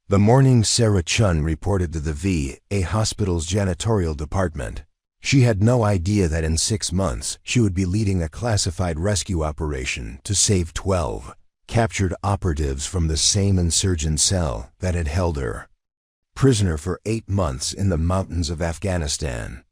The morning Sarah Chen reported to the VA hospital's janitorial department. She had no idea that in 6 months she would be leading a classified rescue operation to save 12 captured operatives from the same insurgent cell that had held her prisoner for 8 months in the mountains of Afghanistan.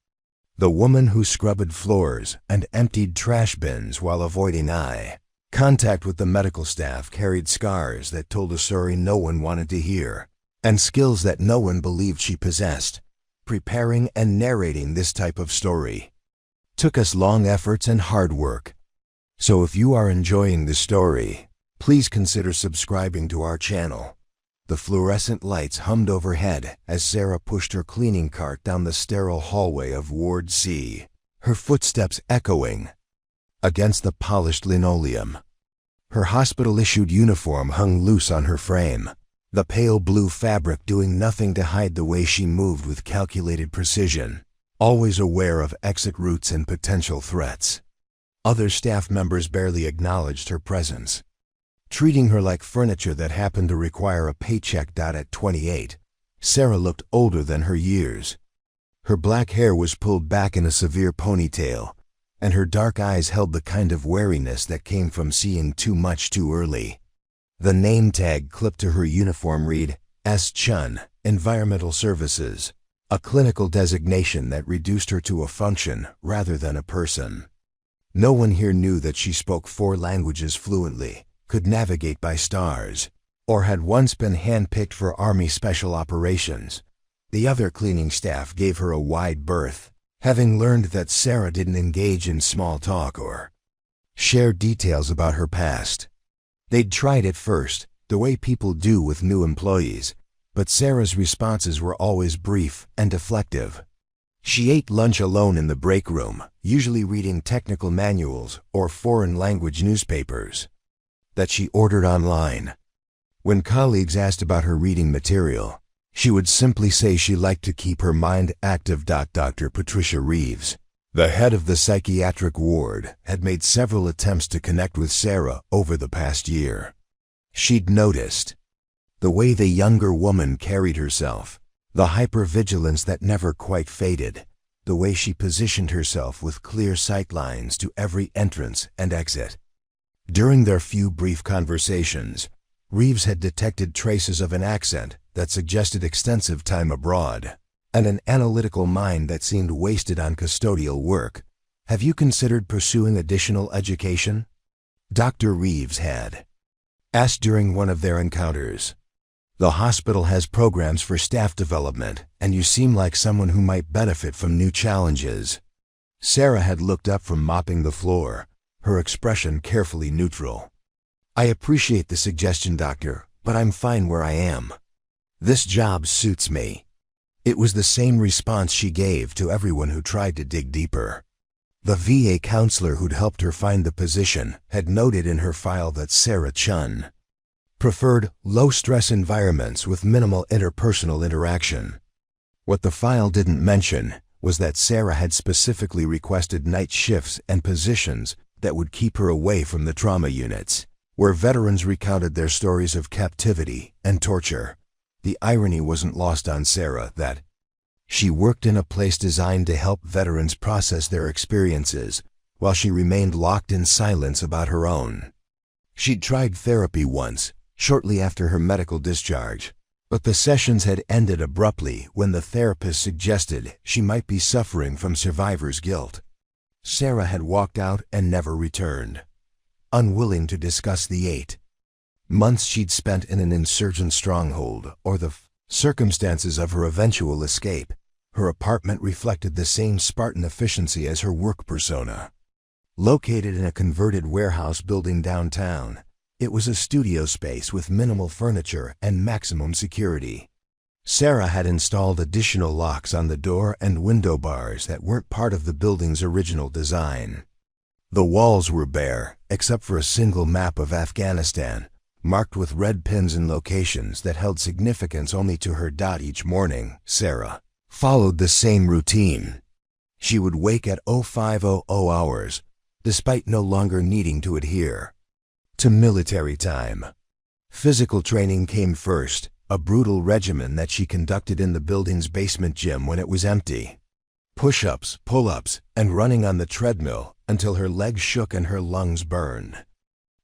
The woman who scrubbed floors and emptied trash bins while avoiding eye contact with the medical staff carried scars that told a story no one wanted to hear, and skills that no one believed she possessed. Preparing and narrating this type of story took us long efforts and hard work. So if you are enjoying this story, please consider subscribing to our channel. The fluorescent lights hummed overhead as Sarah pushed her cleaning cart down the sterile hallway of Ward C, her footsteps echoing against the polished linoleum. Her hospital-issued uniform hung loose on her frame, the pale blue fabric doing nothing to hide the way she moved with calculated precision, always aware of exit routes and potential threats. Other staff members barely acknowledged her presence, treating her like furniture that happened to require a paycheck. At 28, Sarah looked older than her years. Her black hair was pulled back in a severe ponytail, and her dark eyes held the kind of wariness that came from seeing too much too early. The name tag clipped to her uniform read, S. Chen, Environmental Services, a clinical designation that reduced her to a function rather than a person. No one here knew that she spoke 4 languages fluently, could navigate by stars, or had once been handpicked for Army Special Operations. The other cleaning staff gave her a wide berth, having learned that Sarah didn't engage in small talk or share details about her past. They'd tried at first, the way people do with new employees, but Sarah's responses were always brief and deflective. She ate lunch alone in the break room, usually reading technical manuals or foreign language newspapers that she ordered online. When colleagues asked about her reading material, she would simply say she liked to keep her mind active. Dr. Patricia Reeves, the head of the psychiatric ward, had made several attempts to connect with Sarah over the past year. She'd noticed the way the younger woman carried herself, the hypervigilance that never quite faded, the way she positioned herself with clear sightlines to every entrance and exit. During their few brief conversations, Reeves had detected traces of an accent that suggested extensive time abroad, and an analytical mind that seemed wasted on custodial work. Have you considered pursuing additional education? Dr. Reeves had asked during one of their encounters. The hospital has programs for staff development, and you seem like someone who might benefit from new challenges. Sarah had looked up from mopping the floor, her expression carefully neutral. I appreciate the suggestion, doctor, but I'm fine where I am. This job suits me. It was the same response she gave to everyone who tried to dig deeper. The VA counselor who'd helped her find the position had noted in her file that Sarah Chen preferred low-stress environments with minimal interpersonal interaction. What the file didn't mention was that Sarah had specifically requested night shifts and positions that would keep her away from the trauma units, where veterans recounted their stories of captivity and torture. The irony wasn't lost on Sarah that she worked in a place designed to help veterans process their experiences while she remained locked in silence about her own. She'd tried therapy once, shortly after her medical discharge, but the sessions had ended abruptly when the therapist suggested she might be suffering from survivor's guilt. Sarah had walked out and never returned, unwilling to discuss the 8 months she'd spent in an insurgent stronghold or the circumstances of her eventual escape. Her apartment reflected the same Spartan efficiency as her work persona. Located in a converted warehouse building downtown, it was a studio space with minimal furniture and maximum security. Sarah had installed additional locks on the door and window bars that weren't part of the building's original design. The walls were bare, except for a single map of Afghanistan, marked with red pins in locations that held significance only to her. Each morning, Sarah followed the same routine. She would wake at 0500 hours, despite no longer needing to adhere to military time. Physical training came first, a brutal regimen that she conducted in the building's basement gym when it was empty. Push-ups, pull-ups, and running on the treadmill until her legs shook and her lungs burned.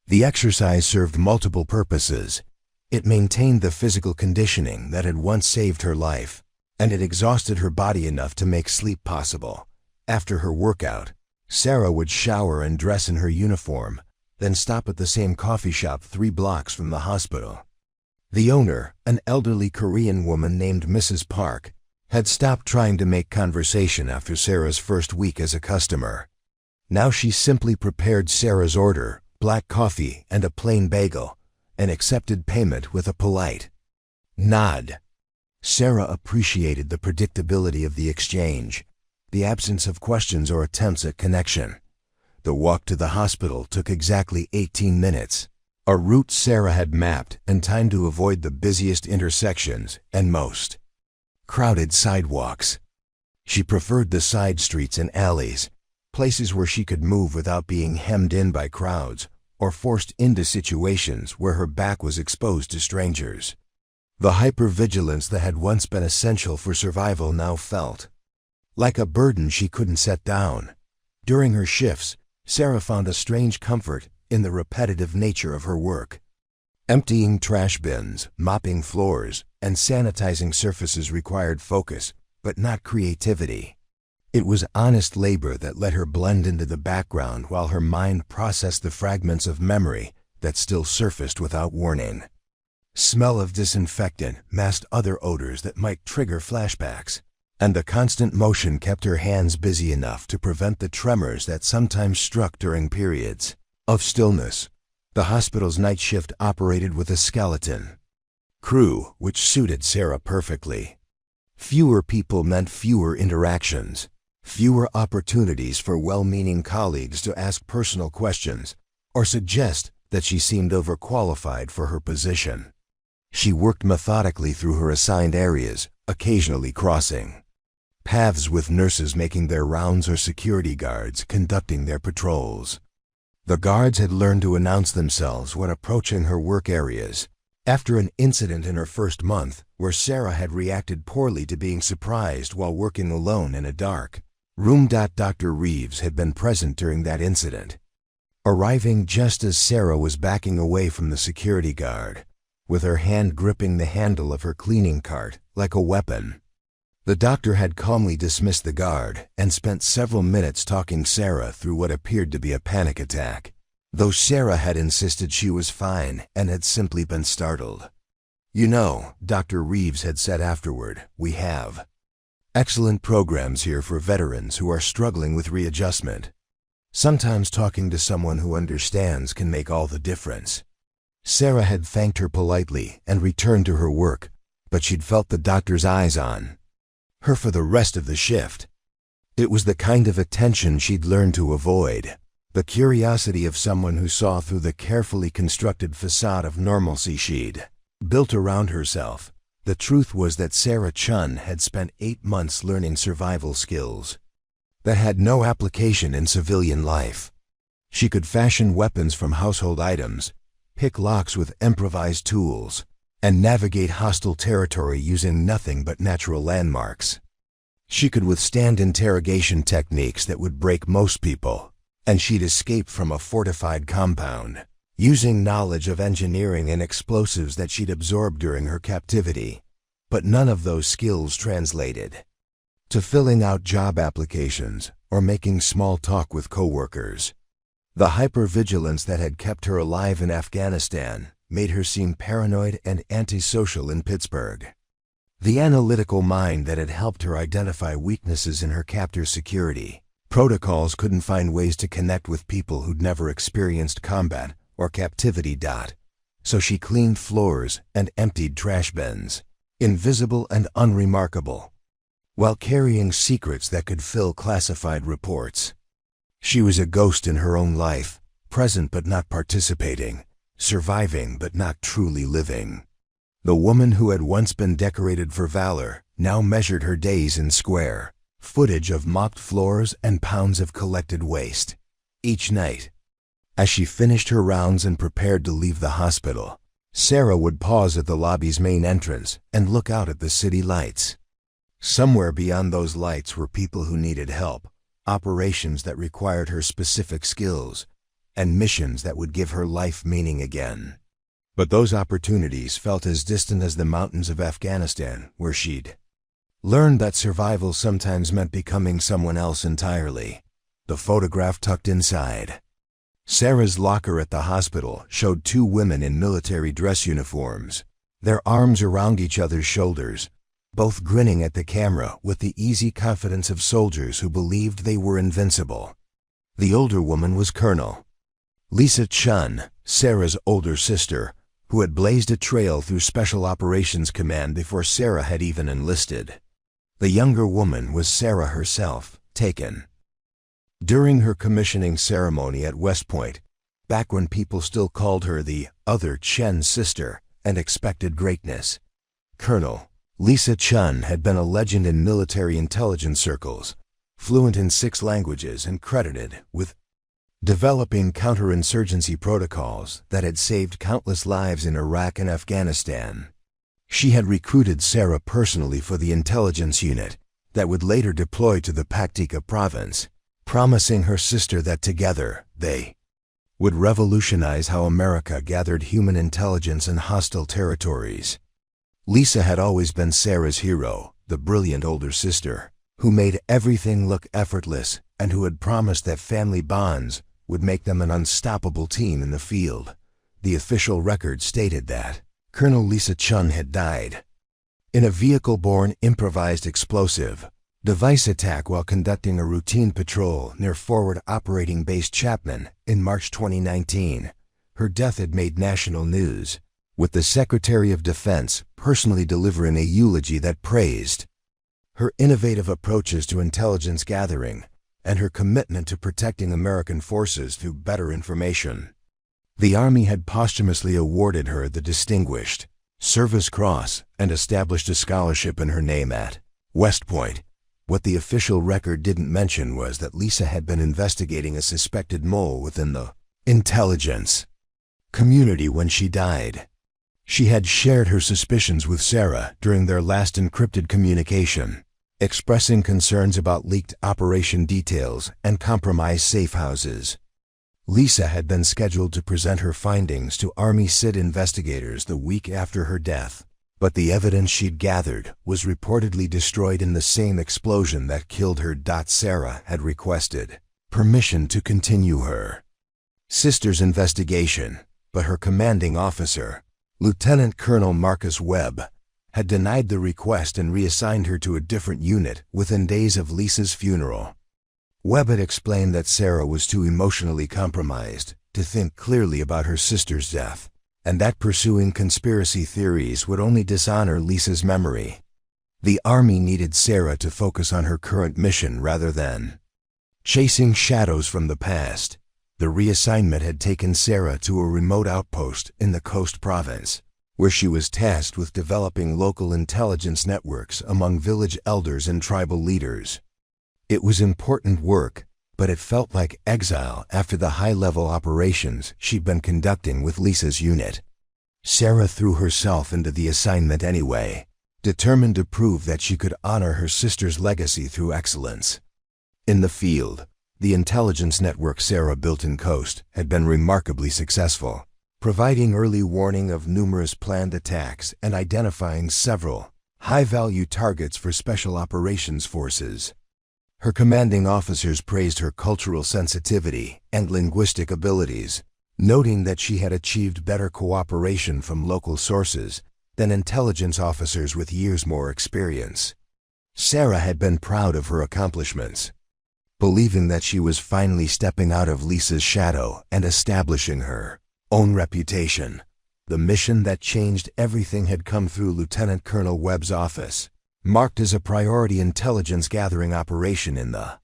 The exercise served multiple purposes. It maintained the physical conditioning that had once saved her life, and it exhausted her body enough to make sleep possible. After her workout, Sarah would shower and dress in her uniform, then stop at the same coffee shop 3 blocks from the hospital. The owner, an elderly Korean woman named Mrs. Park, had stopped trying to make conversation after Sarah's first week as a customer. Now she simply prepared Sarah's order, black coffee and a plain bagel, and accepted payment with a polite nod. Sarah appreciated the predictability of the exchange, the absence of questions or attempts at connection. The walk to the hospital took exactly 18 minutes, a route Sarah had mapped and timed to avoid the busiest intersections and most crowded sidewalks. She preferred the side streets and alleys, places where she could move without being hemmed in by crowds or forced into situations where her back was exposed to strangers. The hypervigilance that had once been essential for survival now felt like a burden she couldn't set down. During her shifts, Sarah found a strange comfort in the repetitive nature of her work. Emptying trash bins, mopping floors, and sanitizing surfaces required focus, but not creativity. It was honest labor that let her blend into the background while her mind processed the fragments of memory that still surfaced without warning. Smell of disinfectant masked other odors that might trigger flashbacks, and the constant motion kept her hands busy enough to prevent the tremors that sometimes struck during periods of stillness. The hospital's night shift operated with a skeleton crew, which suited Sarah perfectly. Fewer people meant fewer interactions, fewer opportunities for well-meaning colleagues to ask personal questions or suggest that she seemed overqualified for her position. She worked methodically through her assigned areas, occasionally crossing paths with nurses making their rounds or security guards conducting their patrols. The guards had learned to announce themselves when approaching her work areas. After an incident in her first month where Sarah had reacted poorly to being surprised while working alone in a dark room, Dr. Reeves had been present during that incident, arriving just as Sarah was backing away from the security guard, with her hand gripping the handle of her cleaning cart like a weapon. The doctor had calmly dismissed the guard and spent several minutes talking Sarah through what appeared to be a panic attack, though Sarah had insisted she was fine and had simply been startled. "You know," Dr. Reeves had said afterward, "we have excellent programs here for veterans who are struggling with readjustment. Sometimes talking to someone who understands can make all the difference." Sarah had thanked her politely and returned to her work, but she'd felt the doctor's eyes on her for the rest of the shift. It was the kind of attention she'd learned to avoid, the curiosity of someone who saw through the carefully constructed facade of normalcy she'd built around herself. The truth was that Sarah Chen had spent 8 months learning survival skills that had no application in civilian life. She could fashion weapons from household items, pick locks with improvised tools, and navigate hostile territory using nothing but natural landmarks. She could withstand interrogation techniques that would break most people, and she'd escape from a fortified compound, using knowledge of engineering and explosives that she'd absorbed during her captivity. But none of those skills translated to filling out job applications or making small talk with coworkers. The hypervigilance that had kept her alive in Afghanistan made her seem paranoid and antisocial in Pittsburgh. The analytical mind that had helped her identify weaknesses in her captor's security protocols couldn't find ways to connect with people who'd never experienced combat or captivity. So she cleaned floors and emptied trash bins, invisible and unremarkable, while carrying secrets that could fill classified reports. She was a ghost in her own life, present but not participating, surviving but not truly living. The woman who had once been decorated for valor now measured her days in square footage of mopped floors and pounds of collected waste. Each night, as she finished her rounds and prepared to leave the hospital, Sarah would pause at the lobby's main entrance and look out at the city lights. Somewhere beyond those lights were people who needed help, operations that required her specific skills, and missions that would give her life meaning again. But those opportunities felt as distant as the mountains of Afghanistan, where she'd learned that survival sometimes meant becoming someone else entirely. The photograph tucked inside Sarah's locker at the hospital showed two women in military dress uniforms, their arms around each other's shoulders, both grinning at the camera with the easy confidence of soldiers who believed they were invincible. The older woman was Colonel Lieutenant Chen, Sarah's older sister, who had blazed a trail through Special Operations Command before Sarah had even enlisted. The younger woman was Sarah herself, taken during her commissioning ceremony at West Point, back when people still called her the other Chen sister and expected greatness. Colonel Lieutenant Chen had been a legend in military intelligence circles, fluent in 6 languages and credited with developing counterinsurgency protocols that had saved countless lives in Iraq and Afghanistan. She had recruited Sarah personally for the intelligence unit that would later deploy to the Paktika province, promising her sister that together they would revolutionize how America gathered human intelligence in hostile territories. Lisa had always been Sarah's hero, the brilliant older sister, who made everything look effortless and who had promised that family bonds would make them an unstoppable team in the field. The official record stated that Colonel Lieutenant Chen had died in a vehicle-borne improvised explosive device attack while conducting a routine patrol near Forward Operating Base Chapman in March 2019. Her death had made national news, with the Secretary of Defense personally delivering a eulogy that praised her innovative approaches to intelligence gathering and her commitment to protecting American forces through better information. The Army had posthumously awarded her the Distinguished Service Cross and established a scholarship in her name at West Point. What the official record didn't mention was that Lisa had been investigating a suspected mole within the intelligence community when she died. She had shared her suspicions with Sarah during their last encrypted communication, expressing concerns about leaked operation details and compromised safe houses. Lisa had been scheduled to present her findings to Army SID investigators the week after her death, but the evidence she'd gathered was reportedly destroyed in the same explosion that killed her. Sarah had requested permission to continue her sister's investigation, but her commanding officer, Lieutenant Colonel Marcus Webb, had denied the request and reassigned her to a different unit within days of Lisa's funeral. Webb had explained that Sarah was too emotionally compromised to think clearly about her sister's death, and that pursuing conspiracy theories would only dishonor Lisa's memory. The Army needed Sarah to focus on her current mission rather than chasing shadows from the past. The reassignment had taken Sarah to a remote outpost in the Coast Province, where she was tasked with developing local intelligence networks among village elders and tribal leaders. It was important work, but it felt like exile after the high-level operations she'd been conducting with Lisa's unit. Sarah threw herself into the assignment anyway, determined to prove that she could honor her sister's legacy through excellence. In the field, the intelligence network Sarah built in Coast had been remarkably successful, providing early warning of numerous planned attacks and identifying several high-value targets for Special Operations Forces. Her commanding officers praised her cultural sensitivity and linguistic abilities, noting that she had achieved better cooperation from local sources than intelligence officers with years more experience. Sarah had been proud of her accomplishments, believing that she was finally stepping out of Lisa's shadow and establishing her own reputation. The mission that changed everything had come through Lieutenant Colonel Webb's office, marked as a priority intelligence gathering operation in the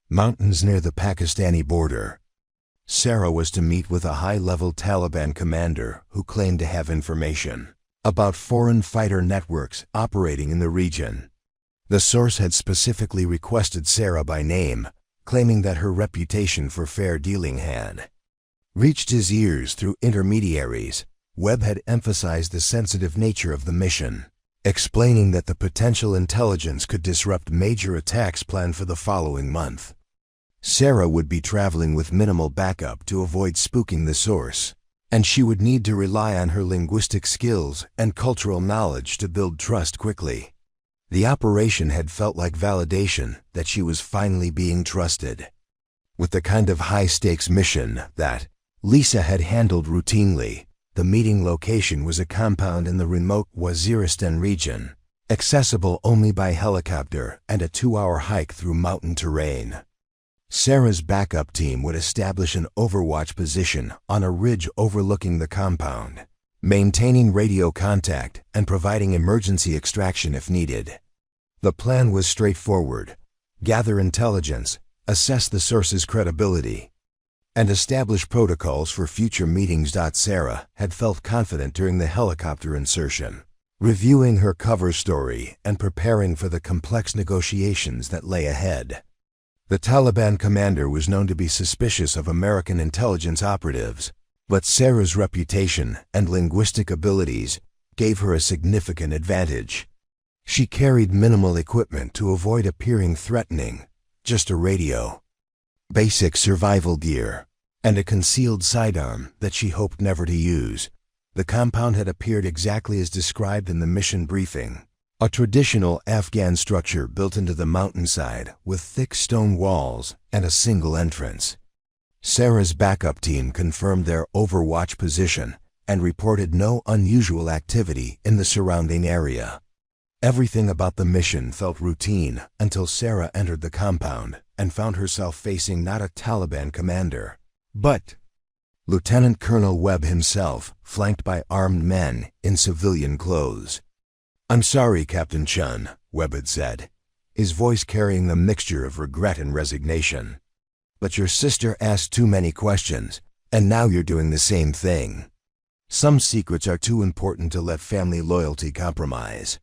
mountains near the Pakistani border. Sarah was to meet with a high-level Taliban commander who claimed to have information about foreign fighter networks operating in the region. The source had specifically requested Sarah by name, claiming that her reputation for fair dealing had reached his ears through intermediaries, Webb had emphasized the sensitive nature of the mission, explaining that the potential intelligence could disrupt major attacks planned for the following month. Sarah would be traveling with minimal backup to avoid spooking the source, and she would need to rely on her linguistic skills and cultural knowledge to build trust quickly. The operation had felt like validation that she was finally being trusted. With the kind of high-stakes mission that Lisa had handled routinely, the meeting location was a compound in the remote Waziristan region, accessible only by helicopter and a 2-hour hike through mountain terrain. Sarah's backup team would establish an overwatch position on a ridge overlooking the compound, maintaining radio contact and providing emergency extraction if needed. The plan was straightforward: gather intelligence, assess the source's credibility, and establish protocols for future meetings. Sarah had felt confident during the helicopter insertion, reviewing her cover story and preparing for the complex negotiations that lay ahead. The Taliban commander was known to be suspicious of American intelligence operatives, but Sarah's reputation and linguistic abilities gave her a significant advantage. She carried minimal equipment to avoid appearing threatening, just a radio, basic survival gear, and a concealed sidearm that she hoped never to use. The compound had appeared exactly as described in the mission briefing. A traditional Afghan structure built into the mountainside with thick stone walls and a single entrance. Sarah's backup team confirmed their overwatch position and reported no unusual activity in the surrounding area. Everything about the mission felt routine until Sarah entered the compound and found herself facing not a Taliban commander, but Lieutenant Colonel Webb himself, flanked by armed men in civilian clothes. "I'm sorry, Captain Chen," Webb had said, his voice carrying the mixture of regret and resignation. "But your sister asked too many questions, and now you're doing the same thing. Some secrets are too important to let family loyalty compromise."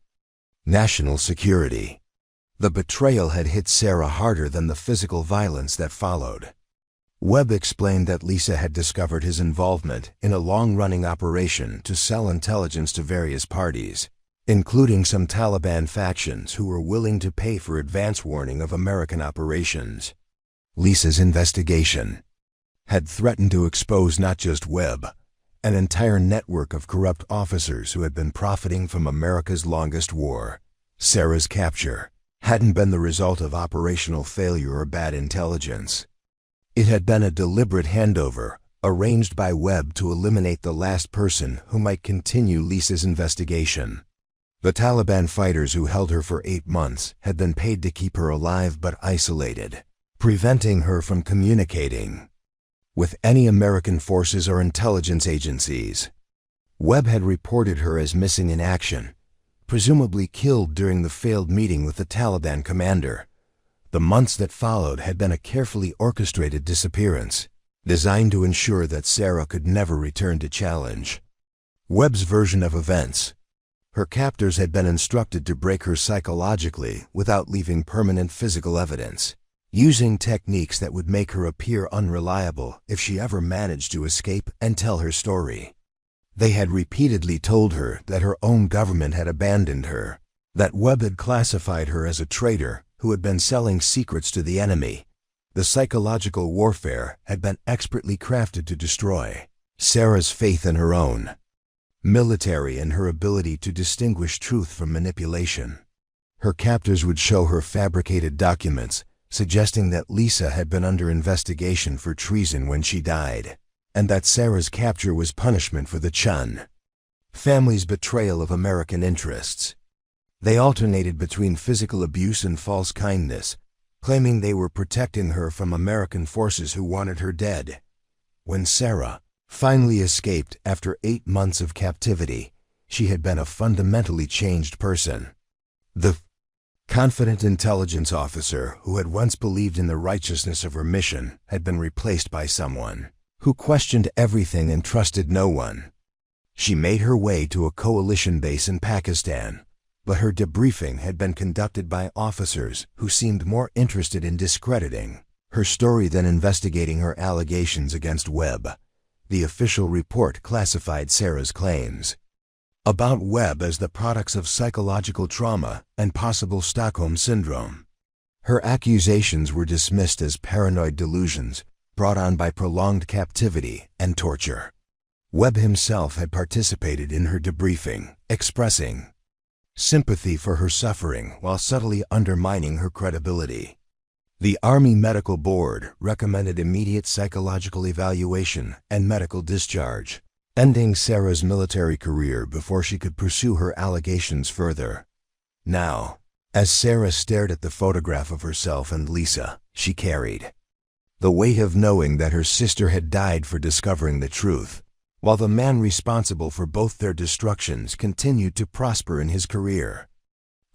National security. The betrayal had hit Sarah harder than the physical violence that followed. Webb explained that Lisa had discovered his involvement in a long-running operation to sell intelligence to various parties, including some Taliban factions who were willing to pay for advance warning of American operations. Lisa's investigation had threatened to expose not just Webb, an entire network of corrupt officers who had been profiting from America's longest war. Sarah's capture hadn't been the result of operational failure or bad intelligence. It had been a deliberate handover, arranged by Webb to eliminate the last person who might continue Lisa's investigation. The Taliban fighters who held her for 8 months had been paid to keep her alive but isolated, preventing her from communicating with any American forces or intelligence agencies. Webb had reported her as missing in action, presumably killed during the failed meeting with the Taliban commander. The months that followed had been a carefully orchestrated disappearance, designed to ensure that Sarah could never return to challenge Webb's version of events. Her captors had been instructed to break her psychologically without leaving permanent physical evidence, using techniques that would make her appear unreliable if she ever managed to escape and tell her story. They had repeatedly told her that her own government had abandoned her, that Webb had classified her as a traitor who had been selling secrets to the enemy. The psychological warfare had been expertly crafted to destroy Sarah's faith in her own military and her ability to distinguish truth from manipulation. Her captors would show her fabricated documents, suggesting that Lisa had been under investigation for treason when she died, and that Sarah's capture was punishment for the Chen family's betrayal of American interests. They alternated between physical abuse and false kindness, claiming they were protecting her from American forces who wanted her dead. When Sarah finally escaped after 8 months of captivity, she had been a fundamentally changed person. The confident intelligence officer who had once believed in the righteousness of her mission had been replaced by someone who questioned everything and trusted no one. She made her way to a coalition base in Pakistan, but her debriefing had been conducted by officers who seemed more interested in discrediting her story than investigating her allegations against Webb. the official report classified Sarah's claims about Webb as the products of psychological trauma and possible Stockholm Syndrome. Her accusations were dismissed as paranoid delusions brought on by prolonged captivity and torture. Webb himself had participated in her debriefing, expressing sympathy for her suffering while subtly undermining her credibility. The Army Medical Board recommended immediate psychological evaluation and medical discharge, ending Sarah's military career before she could pursue her allegations further. Now, as Sarah stared at the photograph of herself and Lisa, she carried the weight of knowing that her sister had died for discovering the truth, while the man responsible for both their destructions continued to prosper in his career.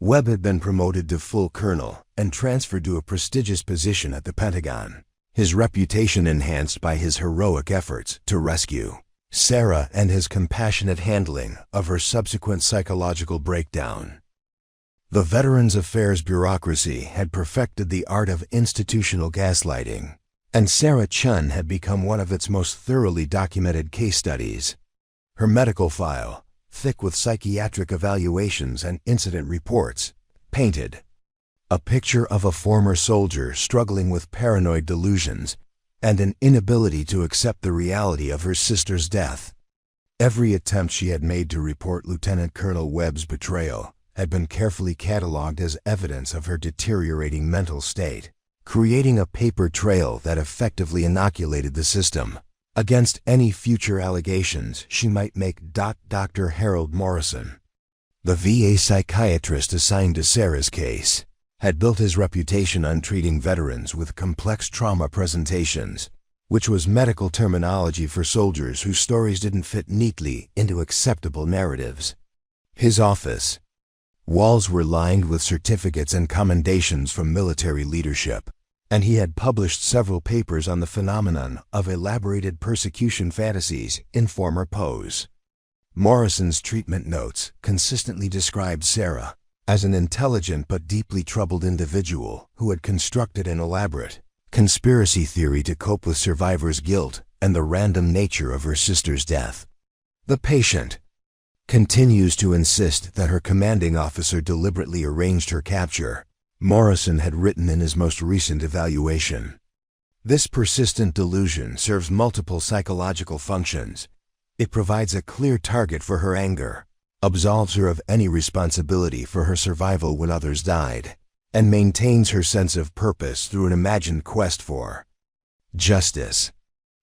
Webb had been promoted to full colonel and transferred to a prestigious position at the Pentagon, his reputation enhanced by his heroic efforts to rescue Sarah and his compassionate handling of her subsequent psychological breakdown. The Veterans Affairs bureaucracy had perfected the art of institutional gaslighting, and Sarah Chen had become one of its most thoroughly documented case studies. Her medical file, thick with psychiatric evaluations and incident reports, painted a picture of a former soldier struggling with paranoid delusions and an inability to accept the reality of her sister's death. Every attempt she had made to report Lieutenant Colonel Webb's betrayal had been carefully catalogued as evidence of her deteriorating mental state, creating a paper trail that effectively inoculated the system against any future allegations she might make. Dr. Harold Morrison, the VA psychiatrist assigned to Sarah's case, had built his reputation on treating veterans with complex trauma presentations, which was medical terminology for soldiers whose stories didn't fit neatly into acceptable narratives. His office walls were lined with certificates and commendations from military leadership, and he had published several papers on the phenomenon of elaborated persecution fantasies in former pose. Morrison's treatment notes consistently described Sarah as an intelligent but deeply troubled individual who had constructed an elaborate conspiracy theory to cope with survivors' guilt and the random nature of her sister's death. The patient continues to insist that her commanding officer deliberately arranged her capture, Morrison had written in his most recent evaluation. This persistent delusion serves multiple psychological functions. It provides a clear target for her anger, absolves her of any responsibility for her survival when others died, and maintains her sense of purpose through an imagined quest for justice.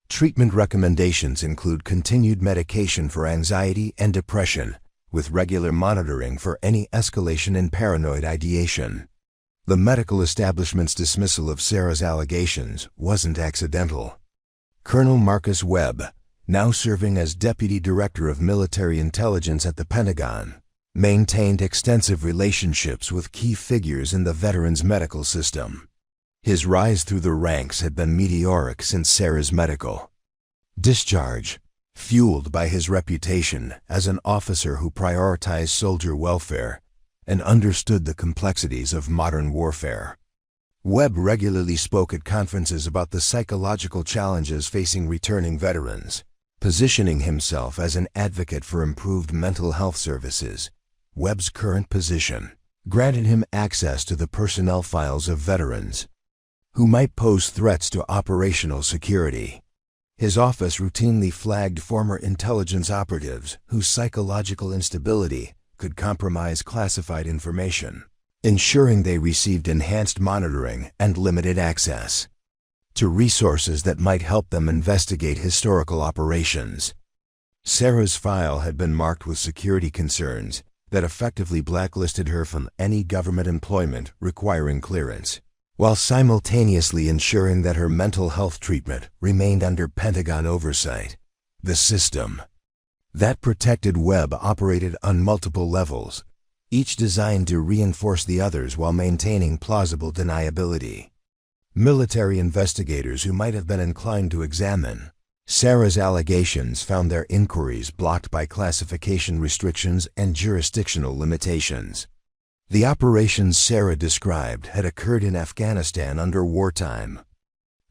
Treatment recommendations include continued medication for anxiety and depression, with regular monitoring for any escalation in paranoid ideation. The medical establishment's dismissal of Sarah's allegations wasn't accidental. Colonel Marcus Webb, now serving as Deputy Director of Military Intelligence at the Pentagon, maintained extensive relationships with key figures in the veterans' medical system. His rise through the ranks had been meteoric since Sarah's medical discharge, fueled by his reputation as an officer who prioritized soldier welfare and understood the complexities of modern warfare. Webb regularly spoke at conferences about the psychological challenges facing returning veterans, positioning himself as an advocate for improved mental health services. Webb's current position granted him access to the personnel files of veterans who might pose threats to operational security. His office routinely flagged former intelligence operatives whose psychological instability could compromise classified information, ensuring they received enhanced monitoring and limited access to resources that might help them investigate historical operations. Sarah's file had been marked with security concerns that effectively blacklisted her from any government employment requiring clearance, while simultaneously ensuring that her mental health treatment remained under Pentagon oversight. The system that protected Webb operated on multiple levels, each designed to reinforce the others while maintaining plausible deniability. Military investigators who might have been inclined to examine Sarah's allegations found their inquiries blocked by classification restrictions and jurisdictional limitations. The operations Sarah described had occurred in Afghanistan under wartime,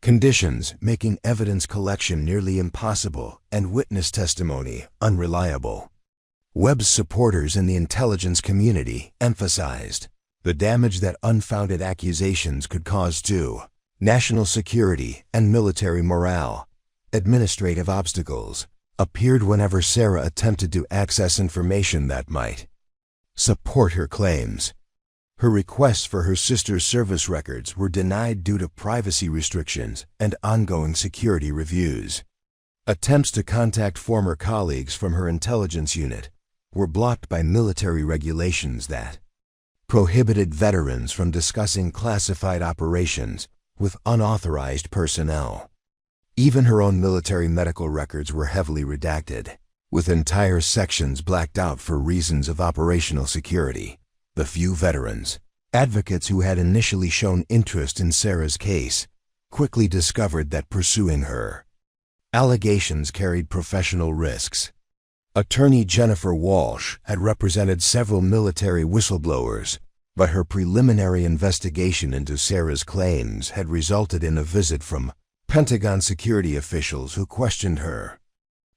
conditions making evidence collection nearly impossible and witness testimony unreliable. Webb's supporters in the intelligence community emphasized the damage that unfounded accusations could cause to national security and military morale. Administrative obstacles appeared whenever Sarah attempted to access information that might support her claims. Her requests for her sister's service records were denied due to privacy restrictions and ongoing security reviews. Attempts to contact former colleagues from her intelligence unit were blocked by military regulations that prohibited veterans from discussing classified operations with unauthorized personnel. Even her own military medical records were heavily redacted, with entire sections blacked out for reasons of operational security. The few veterans, advocates who had initially shown interest in Sarah's case, quickly discovered that pursuing her allegations carried professional risks. Attorney Jennifer Walsh had represented several military whistleblowers, but her preliminary investigation into Sarah's claims had resulted in a visit from Pentagon security officials who questioned her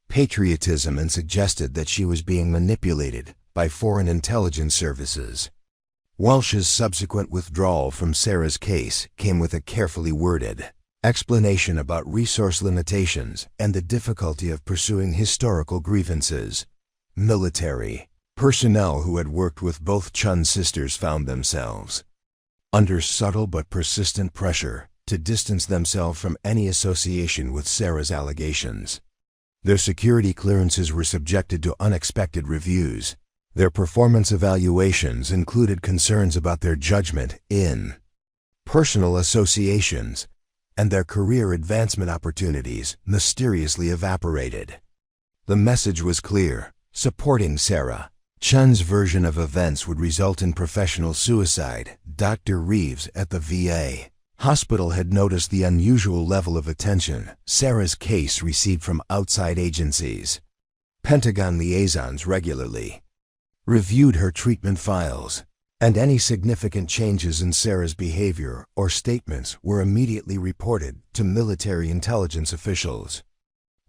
patriotism and suggested that she was being manipulated by foreign intelligence services. Walsh's subsequent withdrawal from Sarah's case came with a carefully worded explanation about resource limitations and the difficulty of pursuing historical grievances. Military personnel who had worked with both Chun sisters found themselves under subtle but persistent pressure to distance themselves from any association with Sarah's allegations. Their security clearances were subjected to unexpected reviews. Their performance evaluations included concerns about their judgment in personal associations, and their career advancement opportunities mysteriously evaporated. The message was clear: supporting Sarah Chen's version of events would result in professional suicide. Dr. Reeves at the VA hospital had noticed the unusual level of attention Sarah's case received from outside agencies. Pentagon liaisons regularly reviewed her treatment files, and any significant changes in Sarah's behavior or statements were immediately reported to military intelligence officials.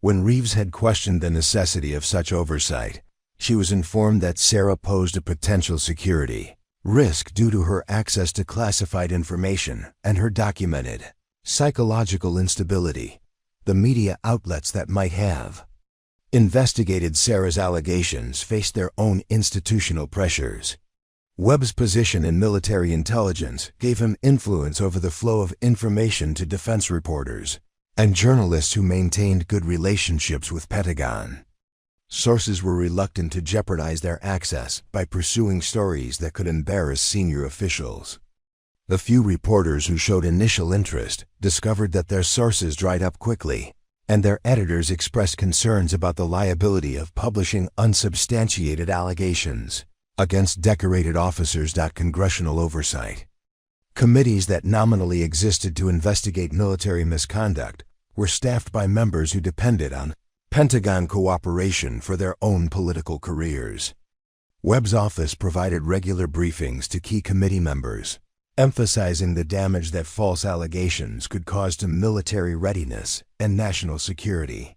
When Reeves had questioned the necessity of such oversight, she was informed that Sarah posed a potential security risk due to her access to classified information and her documented psychological instability. The media outlets that might have investigated Sarah's allegations faced their own institutional pressures. Webb's position in military intelligence gave him influence over the flow of information to defense reporters and journalists who maintained good relationships with Pentagon. Sources were reluctant to jeopardize their access by pursuing stories that could embarrass senior officials. The few reporters who showed initial interest discovered that their sources dried up quickly, and their editors expressed concerns about the liability of publishing unsubstantiated allegations against decorated officers. Congressional oversight committees that nominally existed to investigate military misconduct were staffed by members who depended on Pentagon cooperation for their own political careers. Webb's office provided regular briefings to key committee members, emphasizing the damage that false allegations could cause to military readiness and national security.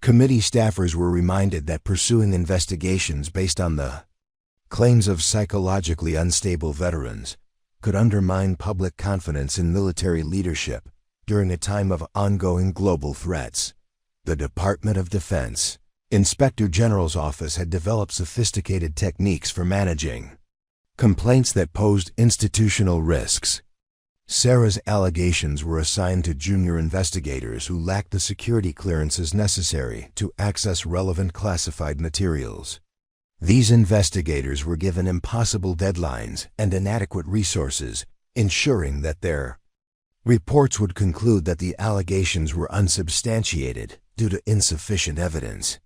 Committee staffers were reminded that pursuing investigations based on the claims of psychologically unstable veterans could undermine public confidence in military leadership during a time of ongoing global threats. The Department of Defense Inspector General's office had developed sophisticated techniques for managing complaints that posed institutional risks. Sarah's allegations were assigned to junior investigators who lacked the security clearances necessary to access relevant classified materials. These investigators were given impossible deadlines and inadequate resources, ensuring that their reports would conclude that the allegations were unsubstantiated due to insufficient evidence.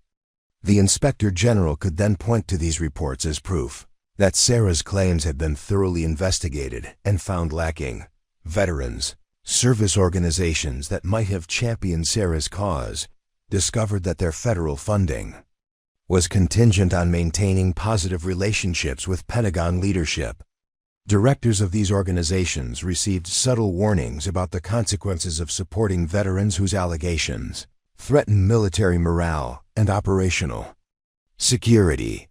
The Inspector General could then point to these reports as proof that Sarah's claims had been thoroughly investigated and found lacking. Veterans, service organizations that might have championed Sarah's cause, discovered that their federal funding was contingent on maintaining positive relationships with Pentagon leadership. Directors of these organizations received subtle warnings about the consequences of supporting veterans whose allegations threatened military morale and operational security.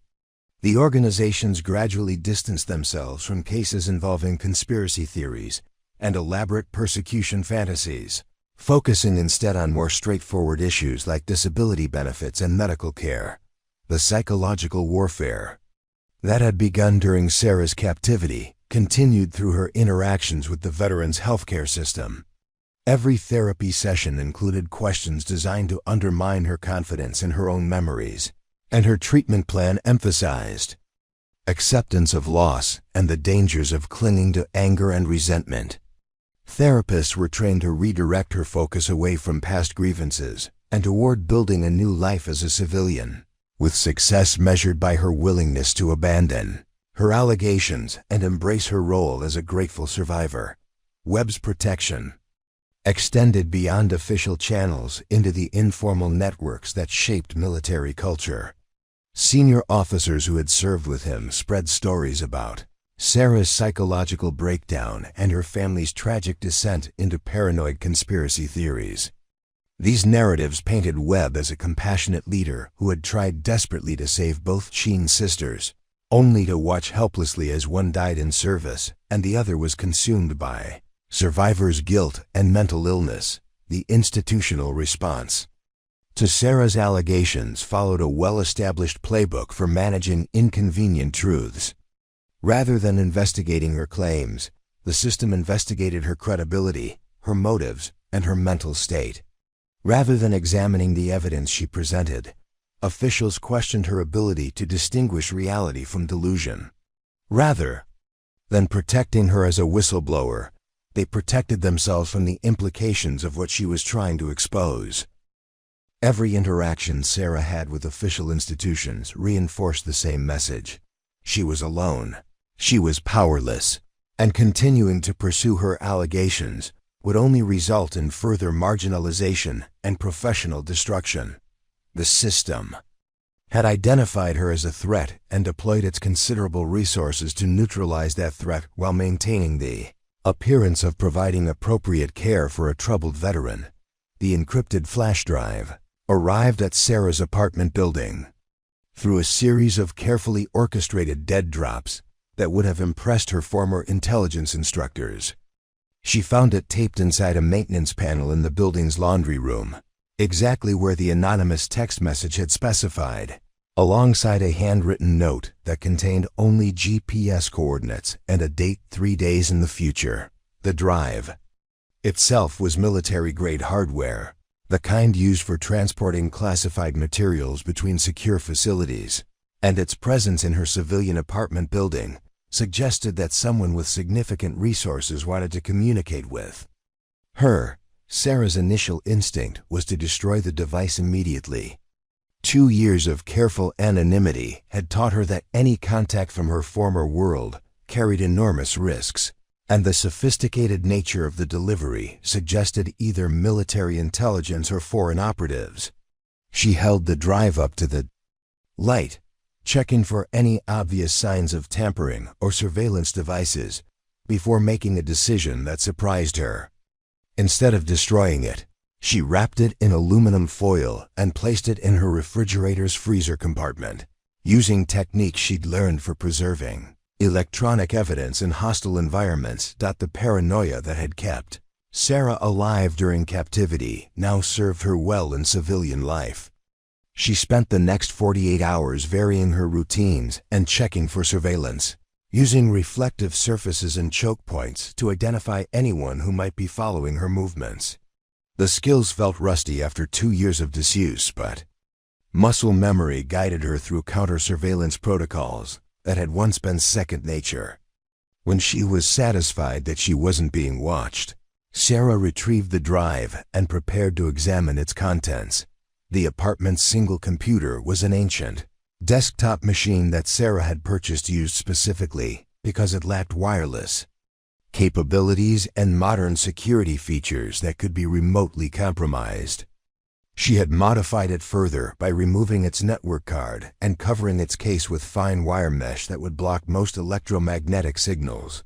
The organizations gradually distanced themselves from cases involving conspiracy theories and elaborate persecution fantasies, focusing instead on more straightforward issues like disability benefits and medical care. The psychological warfare that had begun during Sarah's captivity continued through her interactions with the veterans' healthcare system. Every therapy session included questions designed to undermine her confidence in her own memories, and her treatment plan emphasized acceptance of loss and the dangers of clinging to anger and resentment. Therapists were trained to redirect her focus away from past grievances and toward building a new life as a civilian, with success measured by her willingness to abandon her allegations and embrace her role as a grateful survivor. Webb's protection extended beyond official channels into the informal networks that shaped military culture. Senior officers who had served with him spread stories about Sarah's psychological breakdown and her family's tragic descent into paranoid conspiracy theories. These narratives painted Webb as a compassionate leader who had tried desperately to save both Chen's sisters, only to watch helplessly as one died in service and the other was consumed by survivor's guilt and mental illness. The institutional response to Sarah's allegations followed a well-established playbook for managing inconvenient truths. Rather than investigating her claims, the system investigated her credibility, her motives, and her mental state. Rather than examining the evidence she presented, officials questioned her ability to distinguish reality from delusion. Rather than protecting her as a whistleblower, they protected themselves from the implications of what she was trying to expose. Every interaction Sarah had with official institutions reinforced the same message. She was alone. She was powerless. And continuing to pursue her allegations would only result in further marginalization and professional destruction. The system had identified her as a threat and deployed its considerable resources to neutralize that threat while maintaining the appearance of providing appropriate care for a troubled veteran. The encrypted flash drive arrived at Sarah's apartment building. Through a series of carefully orchestrated dead drops that would have impressed her former intelligence instructors, she found it taped inside a maintenance panel in the building's laundry room, exactly where the anonymous text message had specified, alongside a handwritten note that contained only GPS coordinates and a date 3 days in the future. The drive itself was military-grade hardware, the kind used for transporting classified materials between secure facilities, and its presence in her civilian apartment building suggested that someone with significant resources wanted to communicate with her. Sarah's initial instinct was to destroy the device immediately. 2 years of careful anonymity had taught her that any contact from her former world carried enormous risks, and the sophisticated nature of the delivery suggested either military intelligence or foreign operatives. She held the drive up to the light, checking for any obvious signs of tampering or surveillance devices before making a decision that surprised her. Instead of destroying it, she wrapped it in aluminum foil and placed it in her refrigerator's freezer compartment, using techniques she'd learned for preserving electronic evidence in hostile environments. The paranoia that had kept Sarah alive during captivity now served her well in civilian life. She spent the next 48 hours varying her routines and checking for surveillance, using reflective surfaces and choke points to identify anyone who might be following her movements. The skills felt rusty after 2 years of disuse, but muscle memory guided her through counter-surveillance protocols that had once been second nature. When she was satisfied that she wasn't being watched, Sarah retrieved the drive and prepared to examine its contents. The apartment's single computer was an ancient desktop machine that Sarah had purchased used specifically because it lacked wireless capabilities and modern security features that could be remotely compromised. She had modified it further by removing its network card and covering its case with fine wire mesh that would block most electromagnetic signals.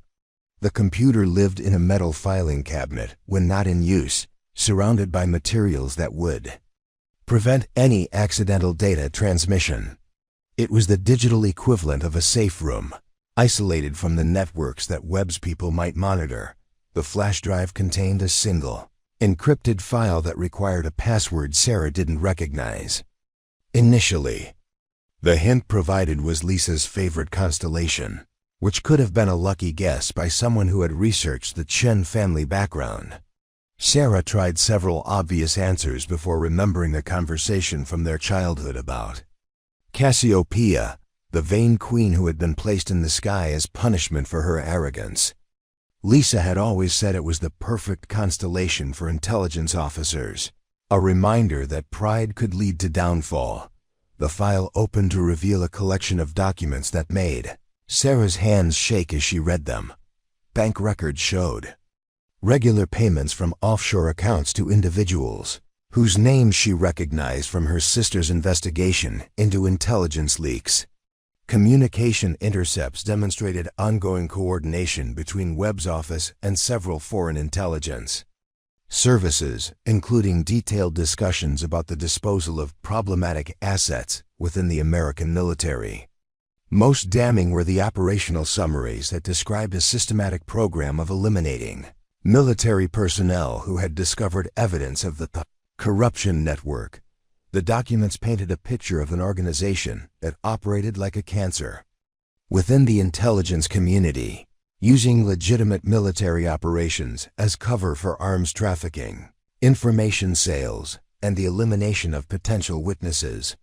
The computer lived in a metal filing cabinet when not in use, surrounded by materials that would prevent any accidental data transmission. It was the digital equivalent of a safe room, isolated from the networks that Webb's people might monitor. The flash drive contained a single, encrypted file that required a password Sarah didn't recognize. Initially, the hint provided was Lisa's favorite constellation, which could have been a lucky guess by someone who had researched the Chen family background. Sarah tried several obvious answers before remembering the conversation from their childhood about Cassiopeia, the vain queen who had been placed in the sky as punishment for her arrogance. Lisa had always said it was the perfect constellation for intelligence officers, a reminder that pride could lead to downfall. The file opened to reveal a collection of documents that made Sarah's hands shake as she read them. Bank records showed regular payments from offshore accounts to individuals whose names she recognized from her sister's investigation into intelligence leaks. Communication intercepts demonstrated ongoing coordination between Webb's office and several foreign intelligence services, including detailed discussions about the disposal of problematic assets within the American military. Most damning were the operational summaries that described a systematic program of eliminating military personnel who had discovered evidence of the corruption network. The documents painted a picture of an organization that operated like a cancer within the intelligence community, using legitimate military operations as cover for arms trafficking, information sales, and the elimination of potential witnesses.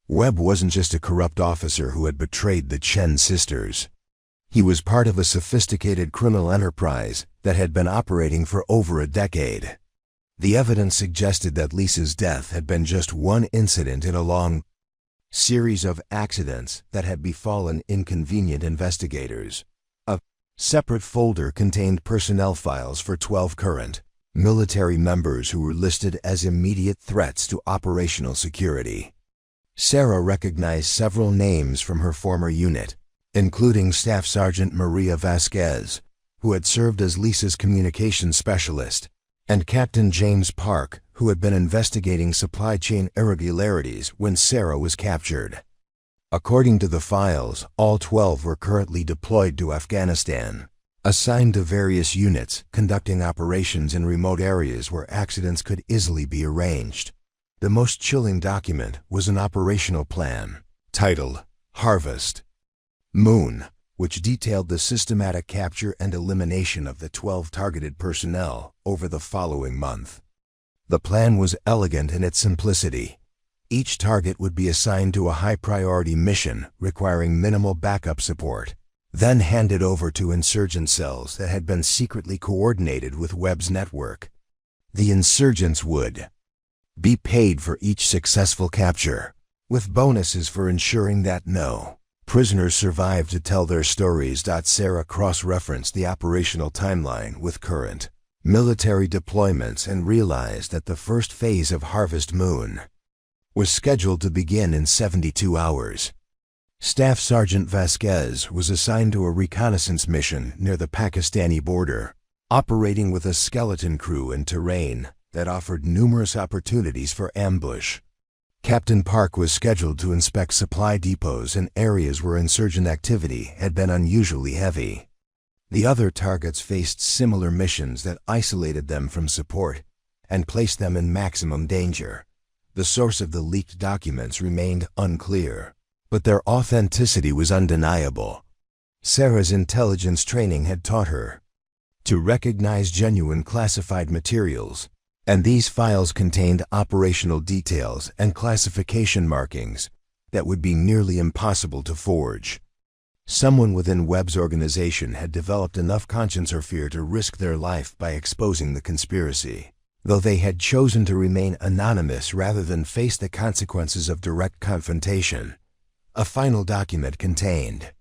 Webb wasn't just a corrupt officer who had betrayed the Chen sisters. He was part of a sophisticated criminal enterprise that had been operating for over a decade. The evidence suggested that Lisa's death had been just one incident in a long series of accidents that had befallen inconvenient investigators. A separate folder contained personnel files for 12 current military members who were listed as immediate threats to operational security. Sarah recognized several names from her former unit, including Staff Sergeant Maria Vasquez, who had served as Lisa's communications specialist, and Captain James Park, who had been investigating supply chain irregularities when Sarah was captured. According to the files, all 12 were currently deployed to Afghanistan, assigned to various units conducting operations in remote areas where accidents could easily be arranged. The most chilling document was an operational plan, titled Harvest Moon, which detailed the systematic capture and elimination of the 12 targeted personnel over the following month. The plan was elegant in its simplicity. Each target would be assigned to a high-priority mission requiring minimal backup support, then handed over to insurgent cells that had been secretly coordinated with Webb's network. The insurgents would be paid for each successful capture, with bonuses for ensuring that no prisoners survived to tell their stories. Sarah cross-referenced the operational timeline with current military deployments and realized that the first phase of Harvest Moon was scheduled to begin in 72 hours. Staff Sergeant Vasquez was assigned to a reconnaissance mission near the Pakistani border, operating with a skeleton crew in terrain that offered numerous opportunities for ambush. Captain Park was scheduled to inspect supply depots in areas where insurgent activity had been unusually heavy. The other targets faced similar missions that isolated them from support and placed them in maximum danger. The source of the leaked documents remained unclear, but their authenticity was undeniable. Sarah's intelligence training had taught her to recognize genuine classified materials, and these files contained operational details and classification markings that would be nearly impossible to forge. Someone within Webb's organization had developed enough conscience or fear to risk their life by exposing the conspiracy, though they had chosen to remain anonymous rather than face the consequences of direct confrontation. A final document contained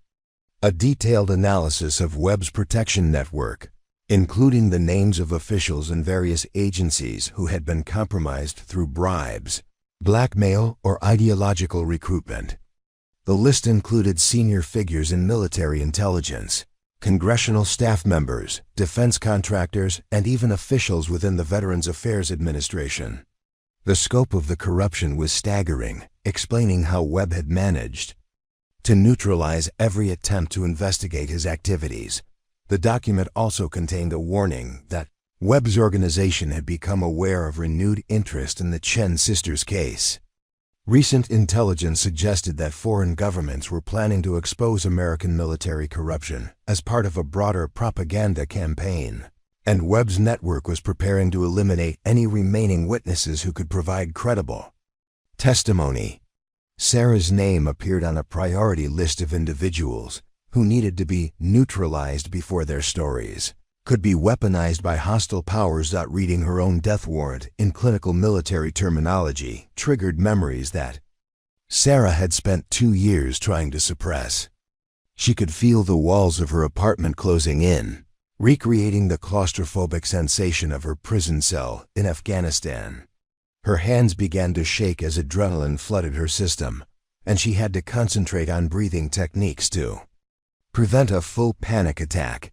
a detailed analysis of Webb's protection network, including the names of officials in various agencies who had been compromised through bribes, blackmail, or ideological recruitment. The list included senior figures in military intelligence, congressional staff members, defense contractors, and even officials within the Veterans Affairs Administration. The scope of the corruption was staggering, explaining how Webb had managed to neutralize every attempt to investigate his activities. The document also contained a warning that Webb's organization had become aware of renewed interest in the Chen sisters' case. Recent intelligence suggested that foreign governments were planning to expose American military corruption as part of a broader propaganda campaign, and Webb's network was preparing to eliminate any remaining witnesses who could provide credible testimony. Sarah's name appeared on a priority list of individuals who needed to be neutralized before their stories could be weaponized by hostile powers. Reading her own death warrant in clinical military terminology triggered memories that Sarah had spent 2 years trying to suppress. She could feel the walls of her apartment closing in, recreating the claustrophobic sensation of her prison cell in Afghanistan. Her hands began to shake as adrenaline flooded her system, and she had to concentrate on breathing techniques to prevent a full panic attack.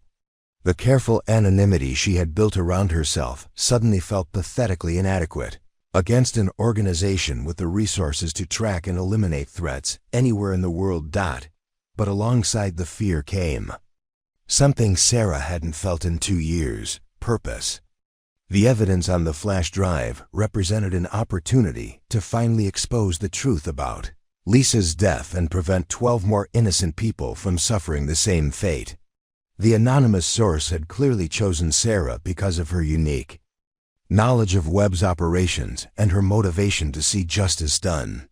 The careful anonymity she had built around herself suddenly felt pathetically inadequate against an organization with the resources to track and eliminate threats anywhere in the world. But alongside the fear came something Sarah hadn't felt in 2 years: purpose. The evidence on the flash drive represented an opportunity to finally expose the truth about Lisa's death and prevent 12 more innocent people from suffering the same fate. The anonymous source had clearly chosen Sarah because of her unique knowledge of Webb's operations and her motivation to see justice done.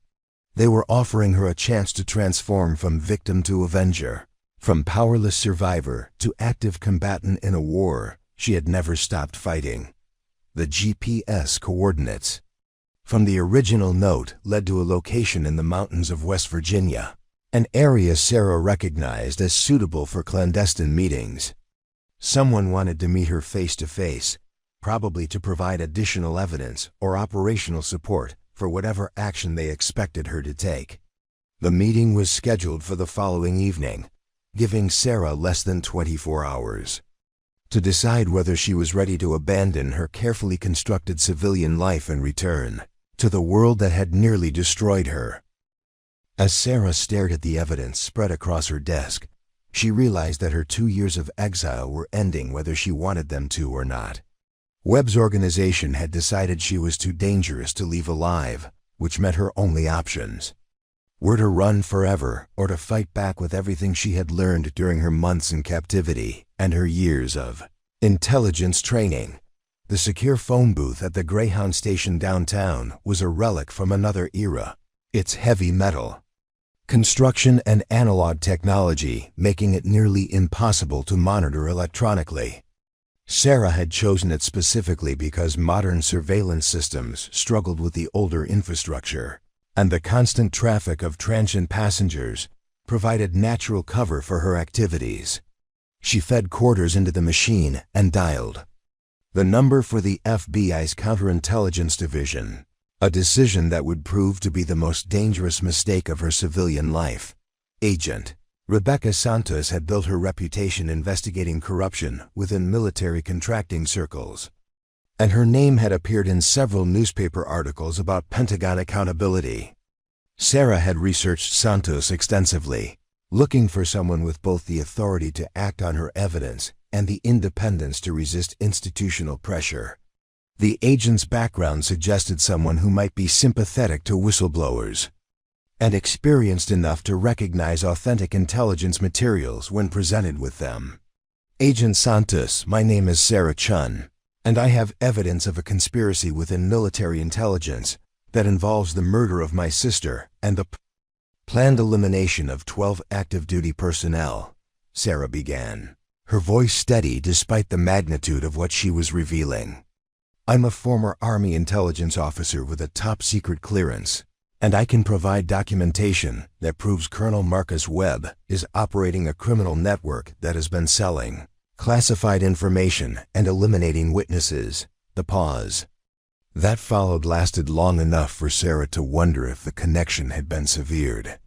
They were offering her a chance to transform from victim to avenger, from powerless survivor to active combatant in a war she had never stopped fighting. The GPS coordinates from the original note led to a location in the mountains of West Virginia, an area Sarah recognized as suitable for clandestine meetings. Someone wanted to meet her face to face, probably to provide additional evidence or operational support for whatever action they expected her to take. The meeting was scheduled for the following evening, giving Sarah less than 24 hours to decide whether she was ready to abandon her carefully constructed civilian life and return to the world that had nearly destroyed her. As Sarah stared at the evidence spread across her desk, she realized that her 2 years of exile were ending whether she wanted them to or not. Webb's organization had decided she was too dangerous to leave alive, which meant her only options were to run forever or to fight back with everything she had learned during her months in captivity and her years of intelligence training. The secure phone booth at the Greyhound station downtown was a relic from another era, its heavy metal construction and analog technology making it nearly impossible to monitor electronically. Sarah had chosen it specifically because modern surveillance systems struggled with the older infrastructure, and the constant traffic of transient passengers provided natural cover for her activities. She fed quarters into the machine and dialed the number for the FBI's counterintelligence division, a decision that would prove to be the most dangerous mistake of her civilian life. Agent Rebecca Santos had built her reputation investigating corruption within military contracting circles, and her name had appeared in several newspaper articles about Pentagon accountability. Sarah had researched Santos extensively, looking for someone with both the authority to act on her evidence and the independence to resist institutional pressure. The agent's background suggested someone who might be sympathetic to whistleblowers and experienced enough to recognize authentic intelligence materials when presented with them. Agent Santos, my name is Sarah Chen, and I have evidence of a conspiracy within military intelligence that involves the murder of my sister and the planned elimination of 12 active duty personnel, Sarah began, her voice steady despite the magnitude of what she was revealing. I'm a former Army intelligence officer with a top-secret clearance, and I can provide documentation that proves Colonel Marcus Webb is operating a criminal network that has been selling classified information and eliminating witnesses. The pause that followed lasted long enough for Sarah to wonder if the connection had been severed.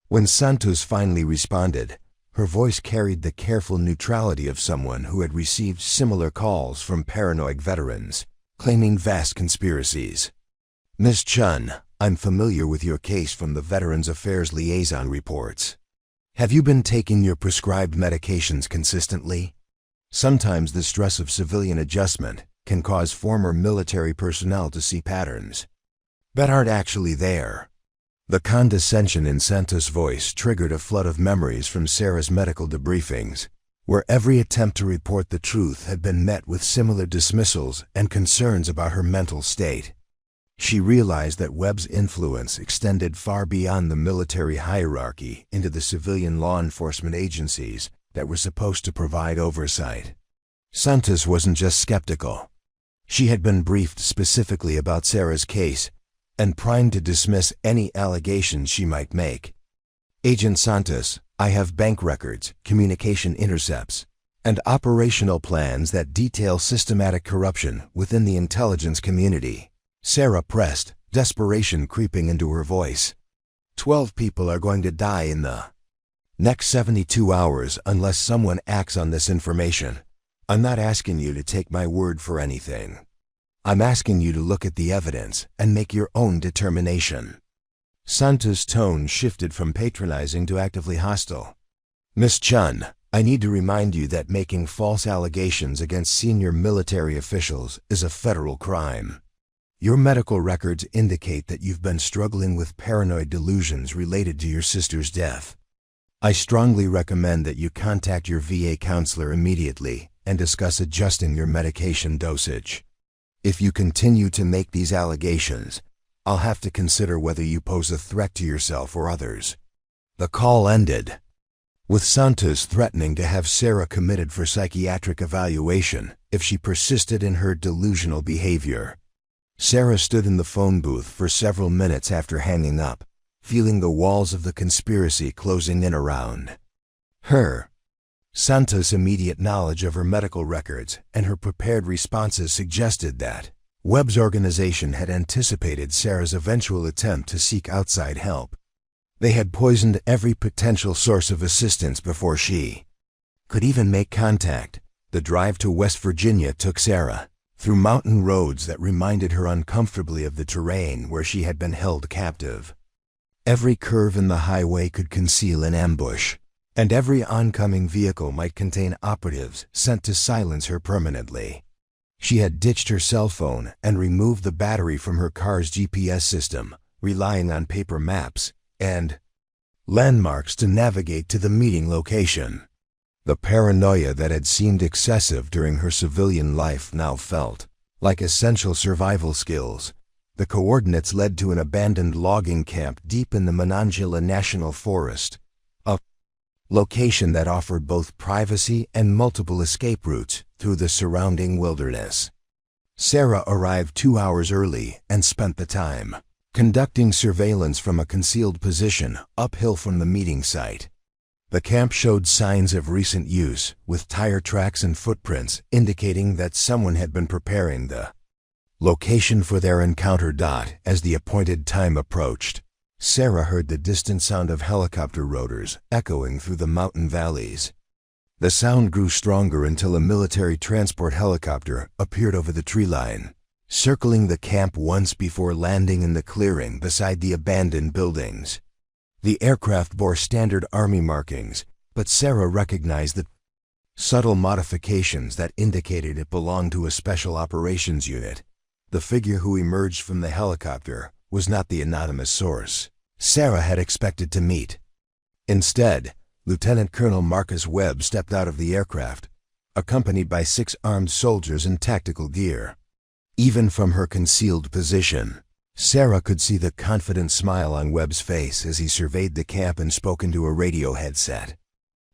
When Santos finally responded, Her voice carried the careful neutrality of someone who had received similar calls from paranoid veterans, claiming vast conspiracies. "Miss Chen, I'm familiar with your case from the Veterans Affairs Liaison reports. Have you been taking your prescribed medications consistently? Sometimes the stress of civilian adjustment can cause former military personnel to see patterns that aren't actually there." The condescension in Santa's voice triggered a flood of memories from Sarah's medical debriefings, where every attempt to report the truth had been met with similar dismissals and concerns about her mental state. She realized that Webb's influence extended far beyond the military hierarchy into the civilian law enforcement agencies that were supposed to provide oversight. Santos wasn't just skeptical. She had been briefed specifically about Sarah's case and primed to dismiss any allegations she might make. "Agent Santos, I have bank records, communication intercepts, and operational plans that detail systematic corruption within the intelligence community," Sarah pressed, desperation creeping into her voice. 12 people are going to die in the next 72 hours unless someone acts on this information. I'm not asking you to take my word for anything. I'm asking you to look at the evidence and make your own determination. Santa's tone shifted from patronizing to actively hostile. "Miss Chen, I need to remind you that making false allegations against senior military officials is a federal crime. Your medical records indicate that you've been struggling with paranoid delusions related to your sister's death. I strongly recommend that you contact your VA counselor immediately and discuss adjusting your medication dosage. If you continue to make these allegations, I'll have to consider whether you pose a threat to yourself or others." The call ended, with Santos threatening to have Sarah committed for psychiatric evaluation if she persisted in her delusional behavior. Sarah stood in the phone booth for several minutes after hanging up, feeling the walls of the conspiracy closing in around her. Santa's immediate knowledge of her medical records and her prepared responses suggested that Webb's organization had anticipated Sarah's eventual attempt to seek outside help. They had poisoned every potential source of assistance before she could even make contact. The drive to West Virginia took Sarah through mountain roads that reminded her uncomfortably of the terrain where she had been held captive. Every curve in the highway could conceal an ambush, and every oncoming vehicle might contain operatives sent to silence her permanently. She had ditched her cell phone and removed the battery from her car's GPS system, relying on paper maps and landmarks to navigate to the meeting location. The paranoia that had seemed excessive during her civilian life now felt like essential survival skills. The coordinates led to an abandoned logging camp deep in the Monongahela National Forest, a location that offered both privacy and multiple escape routes through the surrounding wilderness. Sarah arrived 2 hours early and spent the time conducting surveillance from a concealed position uphill from the meeting site. The camp showed signs of recent use, with tire tracks and footprints indicating that someone had been preparing the location for their encounter. As the appointed time approached, Sarah heard the distant sound of helicopter rotors echoing through the mountain valleys. The sound grew stronger until a military transport helicopter appeared over the tree line, circling the camp once before landing in the clearing beside the abandoned buildings. The aircraft bore standard Army markings, but Sarah recognized the subtle modifications that indicated it belonged to a special operations unit. The figure who emerged from the helicopter was not the anonymous source Sarah had expected to meet. Instead, Lieutenant Colonel Marcus Webb stepped out of the aircraft, accompanied by 6 armed soldiers in tactical gear. Even from her concealed position, Sarah could see the confident smile on Webb's face as he surveyed the camp and spoke into a radio headset.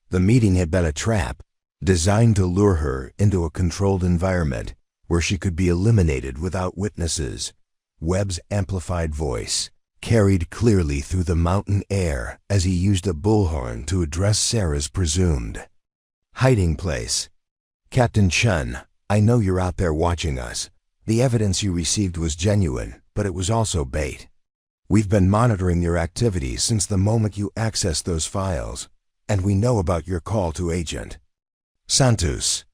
The meeting had been a trap, designed to lure her into a controlled environment where she could be eliminated without witnesses. Webb's amplified voice carried clearly through the mountain air as he used a bullhorn to address Sarah's presumed hiding place. "Captain Chen, I know you're out there watching us. The evidence you received was genuine, but it was also bait. We've been monitoring your activities since the moment you accessed those files. And we know about your call to Agent Santos.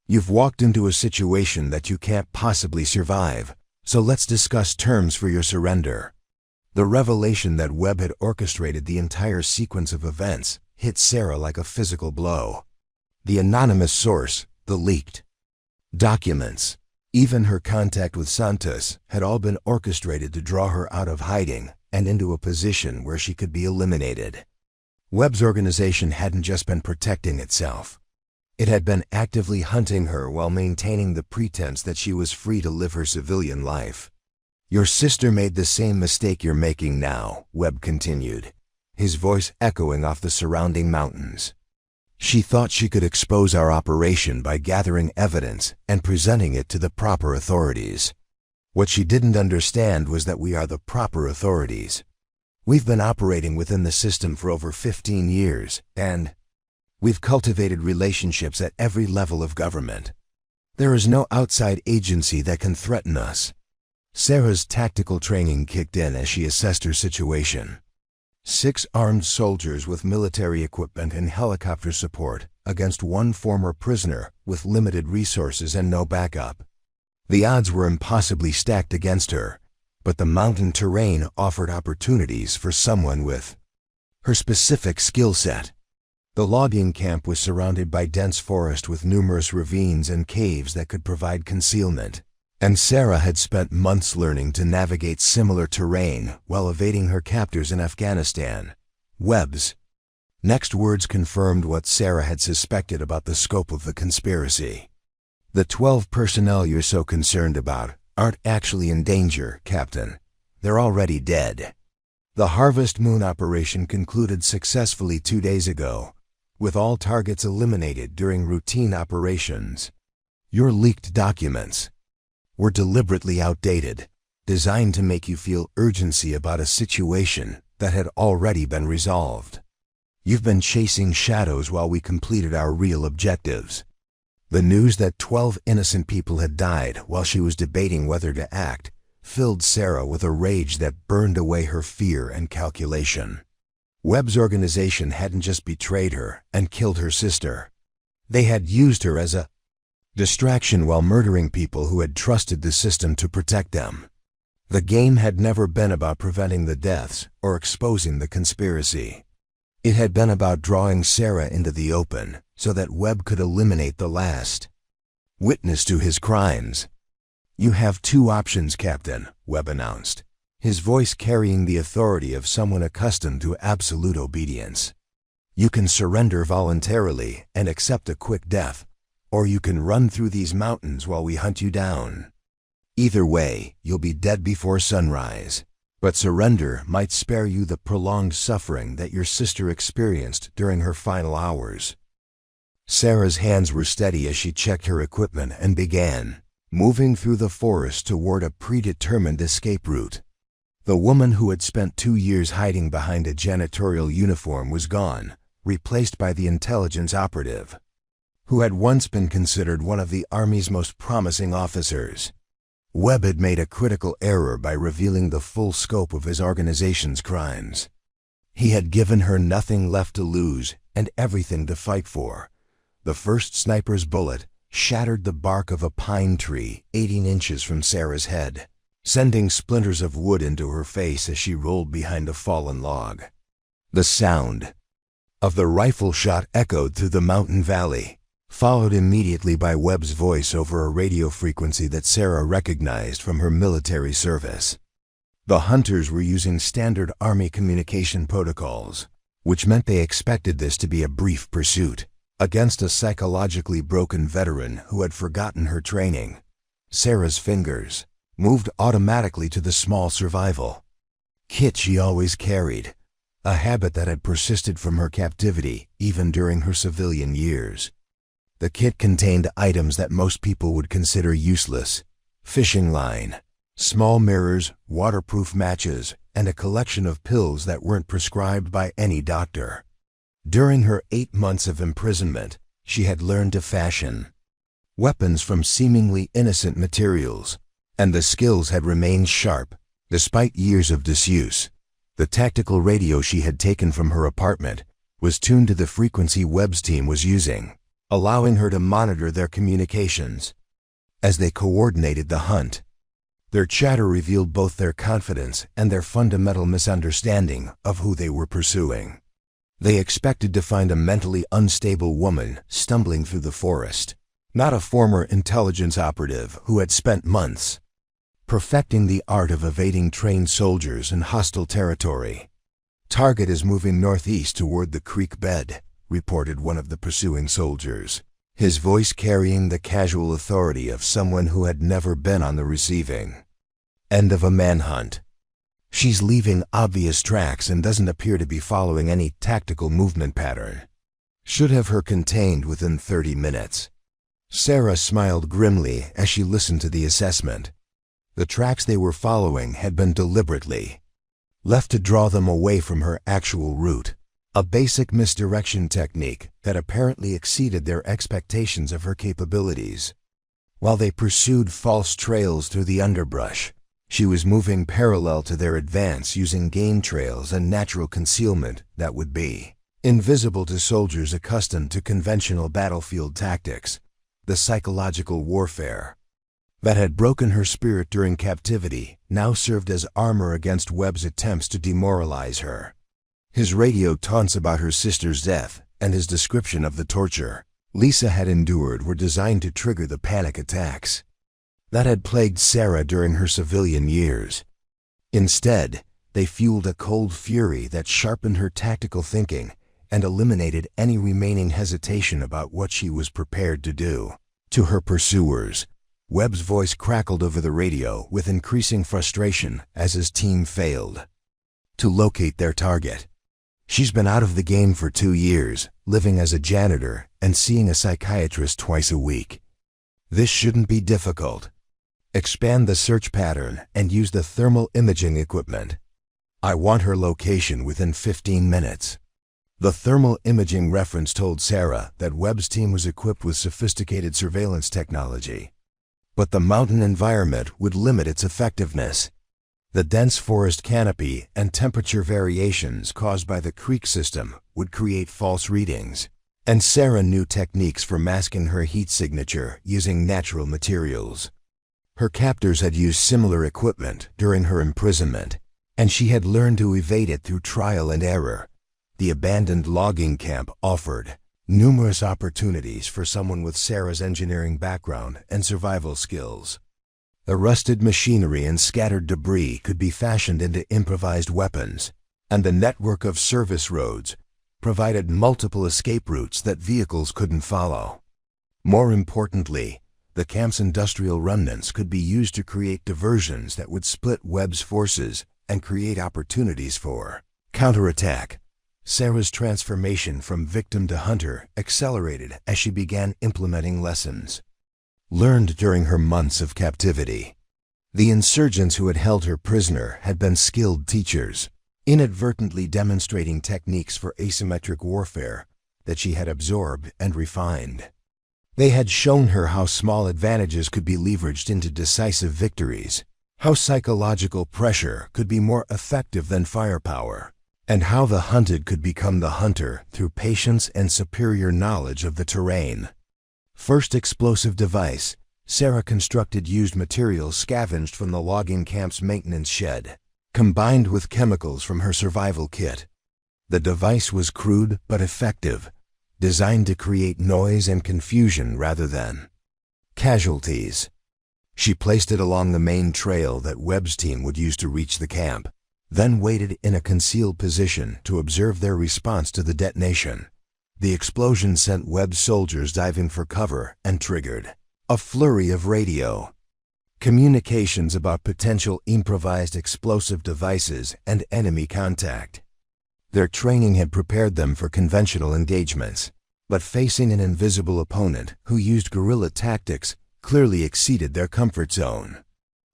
You've walked into a situation that you can't possibly survive, so let's discuss terms for your surrender." The revelation that Webb had orchestrated the entire sequence of events hit Sarah like a physical blow. The anonymous source, the leaked documents, even her contact with Santos had all been orchestrated to draw her out of hiding and into a position where she could be eliminated. Webb's organization hadn't just been protecting itself. It had been actively hunting her while maintaining the pretense that she was free to live her civilian life. "Your sister made the same mistake you're making now," Webb continued, his voice echoing off the surrounding mountains. "She thought she could expose our operation by gathering evidence and presenting it to the proper authorities. What she didn't understand was that we are the proper authorities. We've been operating within the system for over 15 years, and we've cultivated relationships at every level of government. There is no outside agency that can threaten us." Sarah's tactical training kicked in as she assessed her situation. 6 armed soldiers with military equipment and helicopter support against 1 former prisoner with limited resources and no backup. The odds were impossibly stacked against her, but the mountain terrain offered opportunities for someone with her specific skill set. The logging camp was surrounded by dense forest with numerous ravines and caves that could provide concealment, and Sarah had spent months learning to navigate similar terrain while evading her captors in Afghanistan. Webb's next words confirmed what Sarah had suspected about the scope of the conspiracy. "The 12 personnel you're so concerned about aren't actually in danger, Captain. They're already dead. The Harvest Moon operation concluded successfully 2 days ago, with all targets eliminated during routine operations. Your leaked documents were deliberately outdated, designed to make you feel urgency about a situation that had already been resolved. You've been chasing shadows while we completed our real objectives." The news that 12 innocent people had died while she was debating whether to act filled Sarah with a rage that burned away her fear and calculation. Webb's organization hadn't just betrayed her and killed her sister. They had used her as a distraction while murdering people who had trusted the system to protect them. The game had never been about preventing the deaths or exposing the conspiracy. It had been about drawing Sarah into the open so that Webb could eliminate the last witness to his crimes. "You have 2 options, Captain," Webb announced, his voice carrying the authority of someone accustomed to absolute obedience. "You can surrender voluntarily and accept a quick death, or you can run through these mountains while we hunt you down. Either way, you'll be dead before sunrise, but surrender might spare you the prolonged suffering that your sister experienced during her final hours." Sarah's hands were steady as she checked her equipment and began moving through the forest toward a predetermined escape route. The woman who had spent 2 years hiding behind a janitorial uniform was gone, replaced by the intelligence operative, who had once been considered one of the Army's most promising officers. Webb had made a critical error by revealing the full scope of his organization's crimes. He had given her nothing left to lose and everything to fight for. The first sniper's bullet shattered the bark of a pine tree 18 inches from Sarah's head, sending splinters of wood into her face as she rolled behind a fallen log. The sound of the rifle shot echoed through the mountain valley, followed immediately by Webb's voice over a radio frequency that Sarah recognized from her military service. The hunters were using standard Army communication protocols, which meant they expected this to be a brief pursuit against a psychologically broken veteran who had forgotten her training. Sarah's fingers moved automatically to the small survival kit she always carried, a habit that had persisted from her captivity even during her civilian years. The kit contained items that most people would consider useless: fishing line, small mirrors, waterproof matches, and a collection of pills that weren't prescribed by any doctor. During her 8 months of imprisonment, she had learned to fashion weapons from seemingly innocent materials, and the skills had remained sharp despite years of disuse. The tactical radio she had taken from her apartment was tuned to the frequency Webb's team was using, allowing her to monitor their communications. As they coordinated the hunt, their chatter revealed both their confidence and their fundamental misunderstanding of who they were pursuing. They expected to find a mentally unstable woman stumbling through the forest, not a former intelligence operative who had spent months perfecting the art of evading trained soldiers in hostile territory. "Target is moving northeast toward the creek bed," reported one of the pursuing soldiers, his voice carrying the casual authority of someone who had never been on the receiving end of a manhunt. "She's leaving obvious tracks and doesn't appear to be following any tactical movement pattern. Should have her contained within 30 minutes. Sarah smiled grimly as she listened to the assessment. The tracks they were following had been deliberately left to draw them away from her actual route, a basic misdirection technique that apparently exceeded their expectations of her capabilities. While they pursued false trails through the underbrush, she was moving parallel to their advance using game trails and natural concealment that would be invisible to soldiers accustomed to conventional battlefield tactics. The psychological warfare that had broken her spirit during captivity now served as armor against Webb's attempts to demoralize her. His radio taunts about her sister's death and his description of the torture Lisa had endured were designed to trigger the panic attacks that had plagued Sarah during her civilian years. Instead, they fueled a cold fury that sharpened her tactical thinking and eliminated any remaining hesitation about what she was prepared to do. To her pursuers, Webb's voice crackled over the radio with increasing frustration as his team failed to locate their target. "She's been out of the game for 2 years, living as a janitor and seeing a psychiatrist twice a week. This shouldn't be difficult. Expand the search pattern and use the thermal imaging equipment. I want her location within 15 minutes. The thermal imaging reference told Sarah that Webb's team was equipped with sophisticated surveillance technology, but the mountain environment would limit its effectiveness. The dense forest canopy and temperature variations caused by the creek system would create false readings, and Sarah knew techniques for masking her heat signature using natural materials. Her captors had used similar equipment during her imprisonment, and she had learned to evade it through trial and error. The abandoned logging camp offered numerous opportunities for someone with Sarah's engineering background and survival skills. The rusted machinery and scattered debris could be fashioned into improvised weapons, and the network of service roads provided multiple escape routes that vehicles couldn't follow. More importantly, the camp's industrial remnants could be used to create diversions that would split Webb's forces and create opportunities for counterattack. Sarah's transformation from victim to hunter accelerated as she began implementing lessons learned during her months of captivity. The insurgents who had held her prisoner had been skilled teachers, inadvertently demonstrating techniques for asymmetric warfare that she had absorbed and refined. They had shown her how small advantages could be leveraged into decisive victories, how psychological pressure could be more effective than firepower, and how the hunted could become the hunter through patience and superior knowledge of the terrain. First explosive device, Sarah constructed used materials scavenged from the logging camp's maintenance shed, combined with chemicals from her survival kit. The device was crude but effective, designed to create noise and confusion rather than casualties. She placed it along the main trail that Webb's team would use to reach the camp, then waited in a concealed position to observe their response to the detonation. The explosion sent Webb's soldiers diving for cover and triggered a flurry of radio communications about potential improvised explosive devices and enemy contact. Their training had prepared them for conventional engagements, but facing an invisible opponent who used guerrilla tactics clearly exceeded their comfort zone.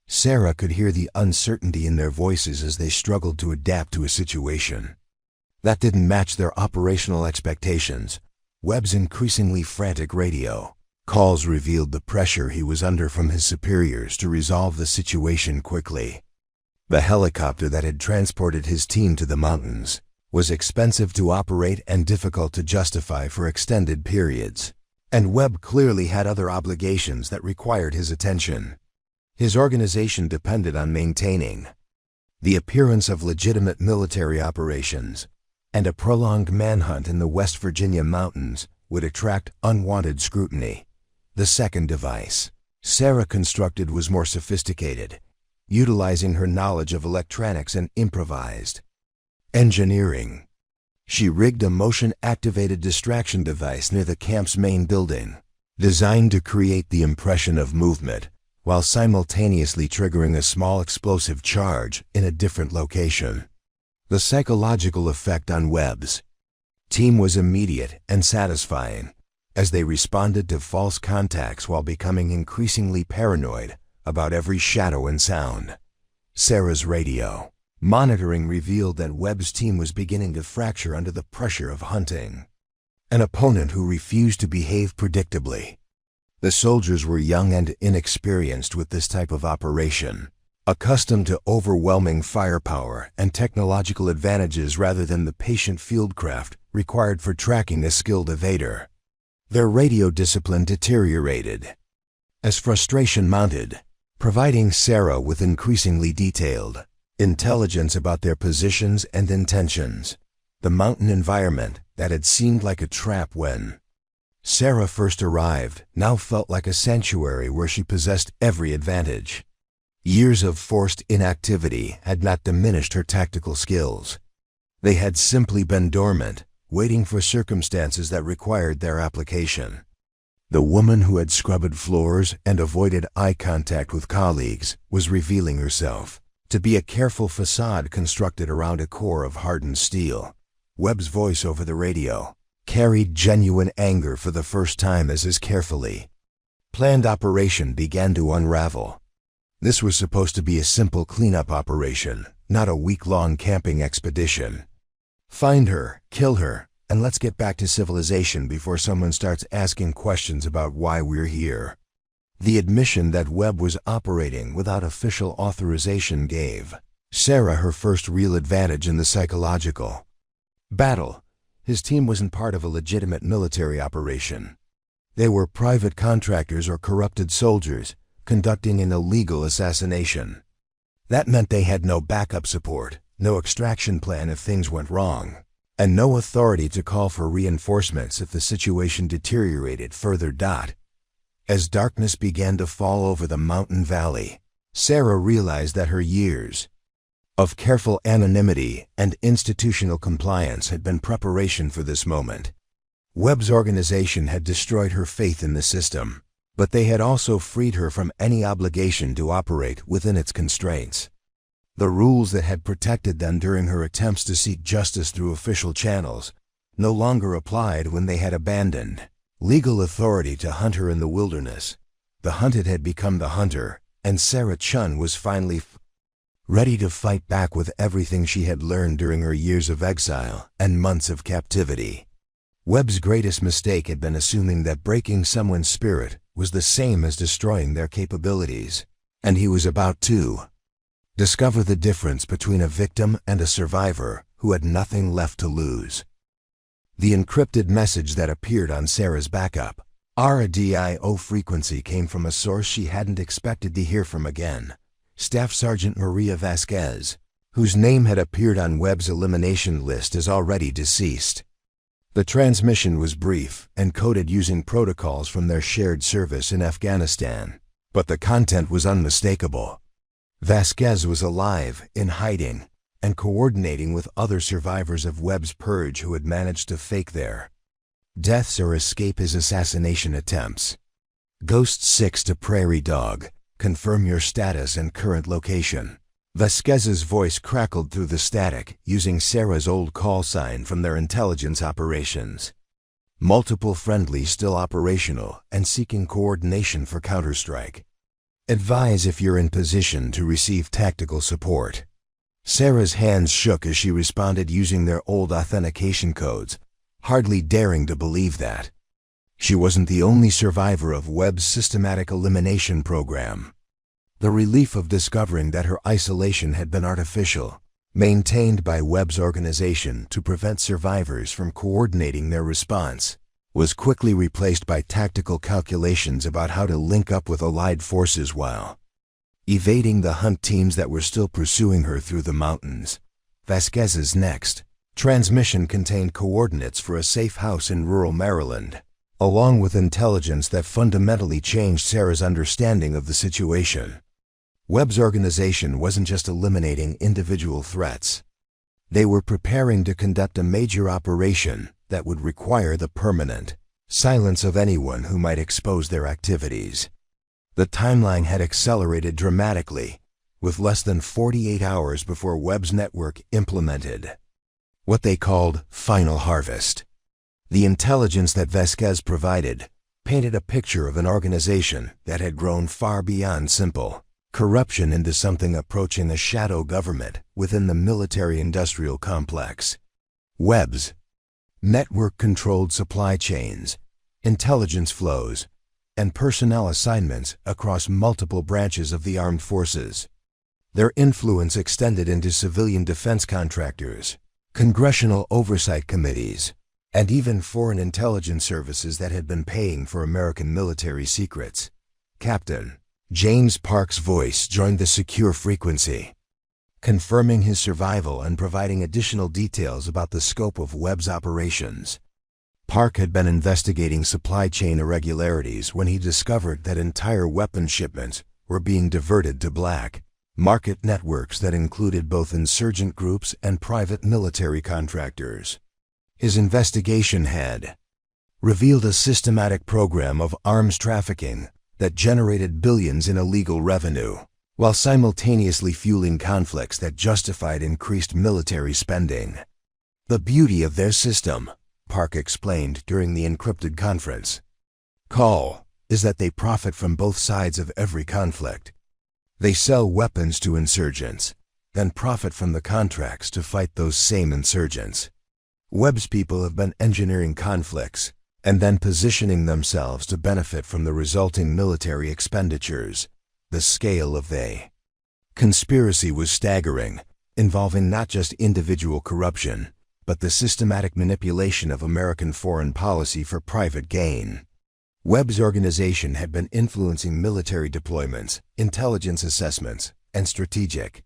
Sarah could hear the uncertainty in their voices as they struggled to adapt to a situation that didn't match their operational expectations. Webb's increasingly frantic radio calls revealed the pressure he was under from his superiors to resolve the situation quickly. The helicopter that had transported his team to the mountains was expensive to operate and difficult to justify for extended periods. And Webb clearly had other obligations that required his attention. His organization depended on maintaining the appearance of legitimate military operations, and a prolonged manhunt in the West Virginia mountains would attract unwanted scrutiny. The second device Sarah constructed was more sophisticated, utilizing her knowledge of electronics and improvised engineering. She rigged a motion-activated distraction device near the camp's main building, designed to create the impression of movement, while simultaneously triggering a small explosive charge in a different location. The psychological effect on Webb's team was immediate and satisfying, as they responded to false contacts while becoming increasingly paranoid about every shadow and sound. Sarah's radio monitoring revealed that Webb's team was beginning to fracture under the pressure of hunting an opponent who refused to behave predictably. The soldiers were young and inexperienced with this type of operation, accustomed to overwhelming firepower and technological advantages rather than the patient fieldcraft required for tracking a skilled evader. Their radio discipline deteriorated as frustration mounted, providing Sarah with increasingly detailed intelligence about their positions and intentions. The mountain environment that had seemed like a trap when Sarah first arrived now felt like a sanctuary where she possessed every advantage. Years of forced inactivity had not diminished her tactical skills. They had simply been dormant, waiting for circumstances that required their application. The woman who had scrubbed floors and avoided eye contact with colleagues was revealing herself to be a careful facade constructed around a core of hardened steel. Webb's voice over the radio carried genuine anger for the first time as his carefully planned operation began to unravel. This was supposed to be a simple cleanup operation, not a week-long camping expedition. Find her, kill her, and let's get back to civilization before someone starts asking questions about why we're here. The admission that Webb was operating without official authorization gave Sarah her first real advantage in the psychological battle. His team wasn't part of a legitimate military operation. They were private contractors or corrupted soldiers conducting an illegal assassination. That meant they had no backup support, no extraction plan if things went wrong, and no authority to call for reinforcements if the situation deteriorated further. As darkness began to fall over the mountain valley, Sarah realized that her years of careful anonymity and institutional compliance had been preparation for this moment. Webb's organization had destroyed her faith in the system, but they had also freed her from any obligation to operate within its constraints. The rules that had protected them during her attempts to seek justice through official channels no longer applied when they had abandoned legal authority to hunt her in the wilderness. The hunted had become the hunter, and Sarah Chen was finally ready to fight back with everything she had learned during her years of exile and months of captivity. Webb's greatest mistake had been assuming that breaking someone's spirit was the same as destroying their capabilities, and he was about to discover the difference between a victim and a survivor who had nothing left to lose. The encrypted message that appeared on Sarah's backup radio frequency came from a source she hadn't expected to hear from again: Staff Sergeant Maria Vasquez, whose name had appeared on Webb's elimination list as already deceased. The transmission was brief and coded using protocols from their shared service in Afghanistan, but the content was unmistakable. Vasquez was alive, in hiding, and coordinating with other survivors of Webb's purge who had managed to fake their deaths or escape his assassination attempts. Ghost 6 to Prairie Dog, confirm your status and current location. Vasquez's voice crackled through the static, using Sarah's old call sign from their intelligence operations. Multiple friendlies still operational and seeking coordination for counterstrike. Advise if you're in position to receive tactical support. Sarah's hands shook as she responded using their old authentication codes, hardly daring to believe that she wasn't the only survivor of Webb's systematic elimination program. The relief of discovering that her isolation had been artificial maintained by Webb's organization to prevent survivors from coordinating their response, was quickly replaced by tactical calculations about how to link up with Allied forces while evading the hunt teams that were still pursuing her through the mountains. Vasquez's next transmission contained coordinates for a safe house in rural Maryland, along with intelligence that fundamentally changed Sarah's understanding of the situation. Webb's organization wasn't just eliminating individual threats. They were preparing to conduct a major operation that would require the permanent silence of anyone who might expose their activities. The timeline had accelerated dramatically, with less than 48 hours before Webb's network implemented what they called final harvest. The intelligence that Vasquez provided painted a picture of an organization that had grown far beyond simple corruption into something approaching a shadow government within the military-industrial complex. Webb's network controlled supply chains, intelligence flows, and personnel assignments across multiple branches of the armed forces. Their influence extended into civilian defense contractors, congressional oversight committees, and even foreign intelligence services that had been paying for American military secrets. Captain James Park's voice joined the secure frequency, confirming his survival and providing additional details about the scope of Webb's operations. Park had been investigating supply chain irregularities when he discovered that entire weapon shipments were being diverted to black market networks that included both insurgent groups and private military contractors. His investigation had revealed a systematic program of arms trafficking that generated billions in illegal revenue, while simultaneously fueling conflicts that justified increased military spending. The beauty of their system, Park explained during the encrypted conference call, is that they profit from both sides of every conflict. They sell weapons to insurgents, then profit from the contracts to fight those same insurgents. Webb's people have been engineering conflicts and then positioning themselves to benefit from the resulting military expenditures. The scale of the conspiracy was staggering, involving not just individual corruption, but the systematic manipulation of American foreign policy for private gain. Webb's organization had been influencing military deployments, intelligence assessments, and strategic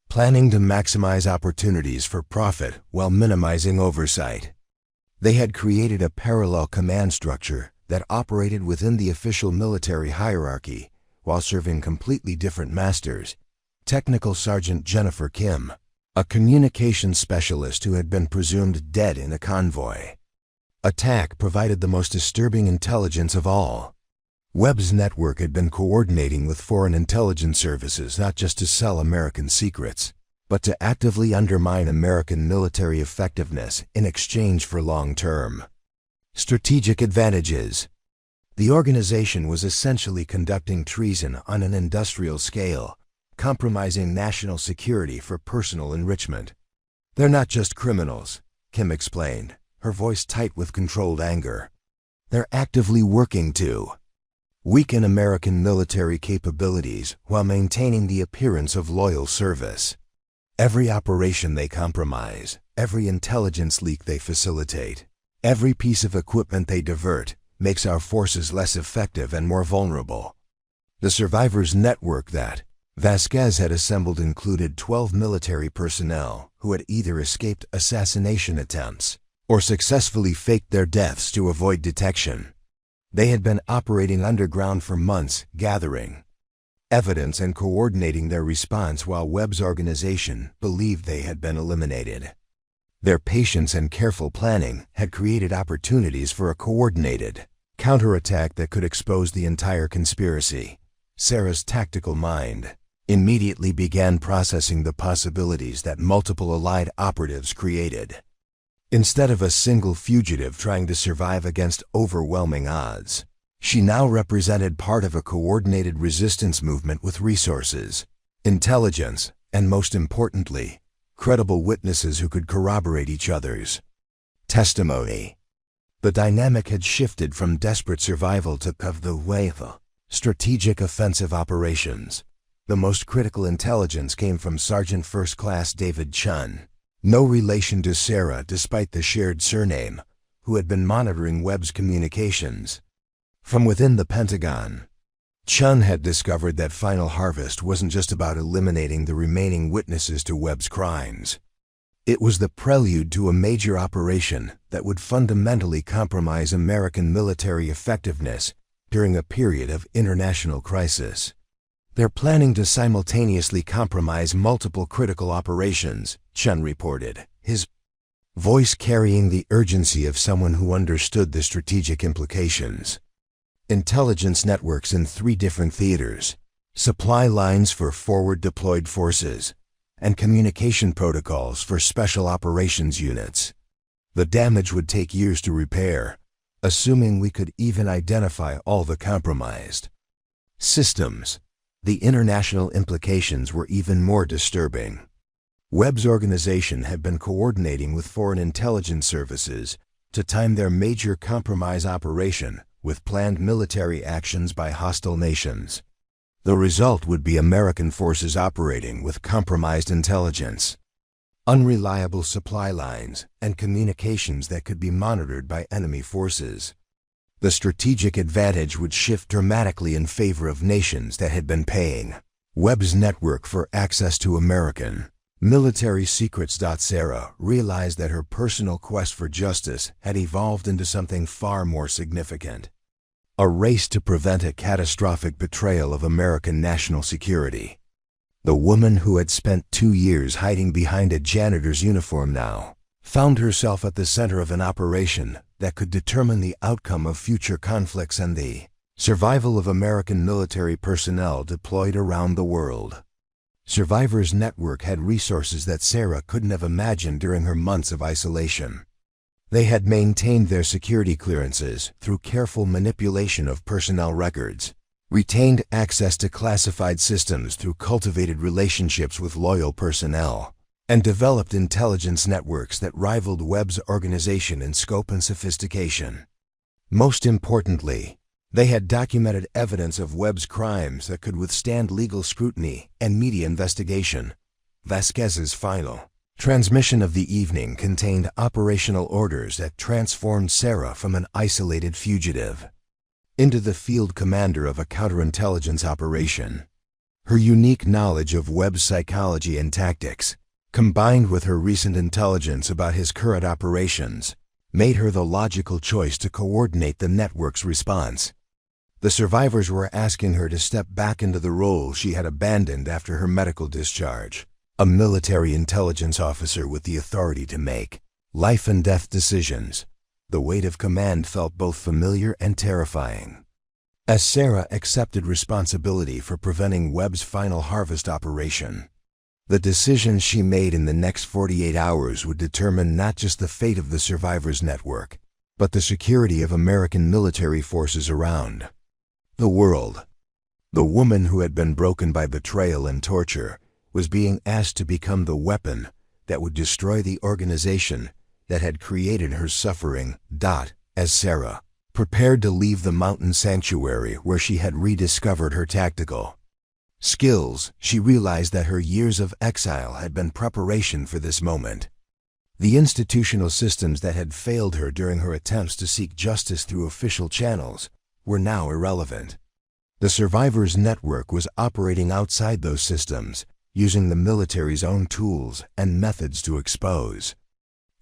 planning to maximize opportunities for profit while minimizing oversight. They had created a parallel command structure that operated within the official military hierarchy while serving completely different masters. Technical Sergeant Jennifer Kim, a communications specialist who had been presumed dead in a convoy attack, provided the most disturbing intelligence of all. Webb's network had been coordinating with foreign intelligence services not just to sell American secrets, but to actively undermine American military effectiveness in exchange for long-term strategic advantages. The organization was essentially conducting treason on an industrial scale, compromising national security for personal enrichment. They're not just criminals, Kim explained, her voice tight with controlled anger. They're actively working to weaken American military capabilities while maintaining the appearance of loyal service. Every operation they compromise, every intelligence leak they facilitate, every piece of equipment they divert makes our forces less effective and more vulnerable. The survivors' network that Vasquez had assembled included 12 military personnel who had either escaped assassination attempts or successfully faked their deaths to avoid detection. They had been operating underground for months, gathering evidence and coordinating their response while Webb's organization believed they had been eliminated. Their patience and careful planning had created opportunities for a coordinated counterattack that could expose the entire conspiracy. Sarah's tactical mind immediately began processing the possibilities that multiple Allied operatives created. Instead of a single fugitive trying to survive against overwhelming odds, she now represented part of a coordinated resistance movement with resources, intelligence, and most importantly, credible witnesses who could corroborate each other's testimony. The dynamic had shifted from desperate survival to strategic offensive operations. The most critical intelligence came from Sergeant First Class David Chun, no relation to Sarah despite the shared surname, who had been monitoring Webb's communications. From within the Pentagon, Chun had discovered that Final Harvest wasn't just about eliminating the remaining witnesses to Webb's crimes. It was the prelude to a major operation that would fundamentally compromise American military effectiveness during a period of international crisis. "They're planning to simultaneously compromise multiple critical operations," Chun reported, his voice carrying the urgency of someone who understood the strategic implications. Intelligence networks in 3 different theaters, supply lines for forward deployed forces, and communication protocols for special operations units. The damage would take years to repair, assuming we could even identify all the compromised systems. The international implications were even more disturbing. Webb's organization had been coordinating with foreign intelligence services to time their major compromise operation with planned military actions by hostile nations. The result would be American forces operating with compromised intelligence, unreliable supply lines, and communications that could be monitored by enemy forces. The strategic advantage would shift dramatically in favor of nations that had been paying Webb's network for access to American military secrets. Sarah realized that her personal quest for justice had evolved into something far more significant: a race to prevent a catastrophic betrayal of American national security. The woman who had spent 2 years hiding behind a janitor's uniform now found herself at the center of an operation that could determine the outcome of future conflicts and the survival of American military personnel deployed around the world. Survivor's Network had resources that Sarah couldn't have imagined during her months of isolation. They had maintained their security clearances through careful manipulation of personnel records, retained access to classified systems through cultivated relationships with loyal personnel, and developed intelligence networks that rivaled Webb's organization in scope and sophistication. Most importantly, they had documented evidence of Webb's crimes that could withstand legal scrutiny and media investigation. Vasquez's final transmission of the evening contained operational orders that transformed Sarah from an isolated fugitive into the field commander of a counterintelligence operation. Her unique knowledge of Webb's psychology and tactics, combined with her recent intelligence about his current operations, made her the logical choice to coordinate the network's response. The survivors were asking her to step back into the role she had abandoned after her medical discharge, a military intelligence officer with the authority to make life-and-death decisions. The weight of command felt both familiar and terrifying. As Sarah accepted responsibility for preventing Webb's Final Harvest operation, the decisions she made in the next 48 hours would determine not just the fate of the Survivors Network, but the security of American military forces around the world. The woman who had been broken by betrayal and torture was being asked to become the weapon that would destroy the organization that had created her suffering. As Sarah prepared to leave the mountain sanctuary where she had rediscovered her tactical skills, she realized that her years of exile had been preparation for this moment. The institutional systems that had failed her during her attempts to seek justice through official channels were now irrelevant. The Survivors Network was operating outside those systems, using the military's own tools and methods to expose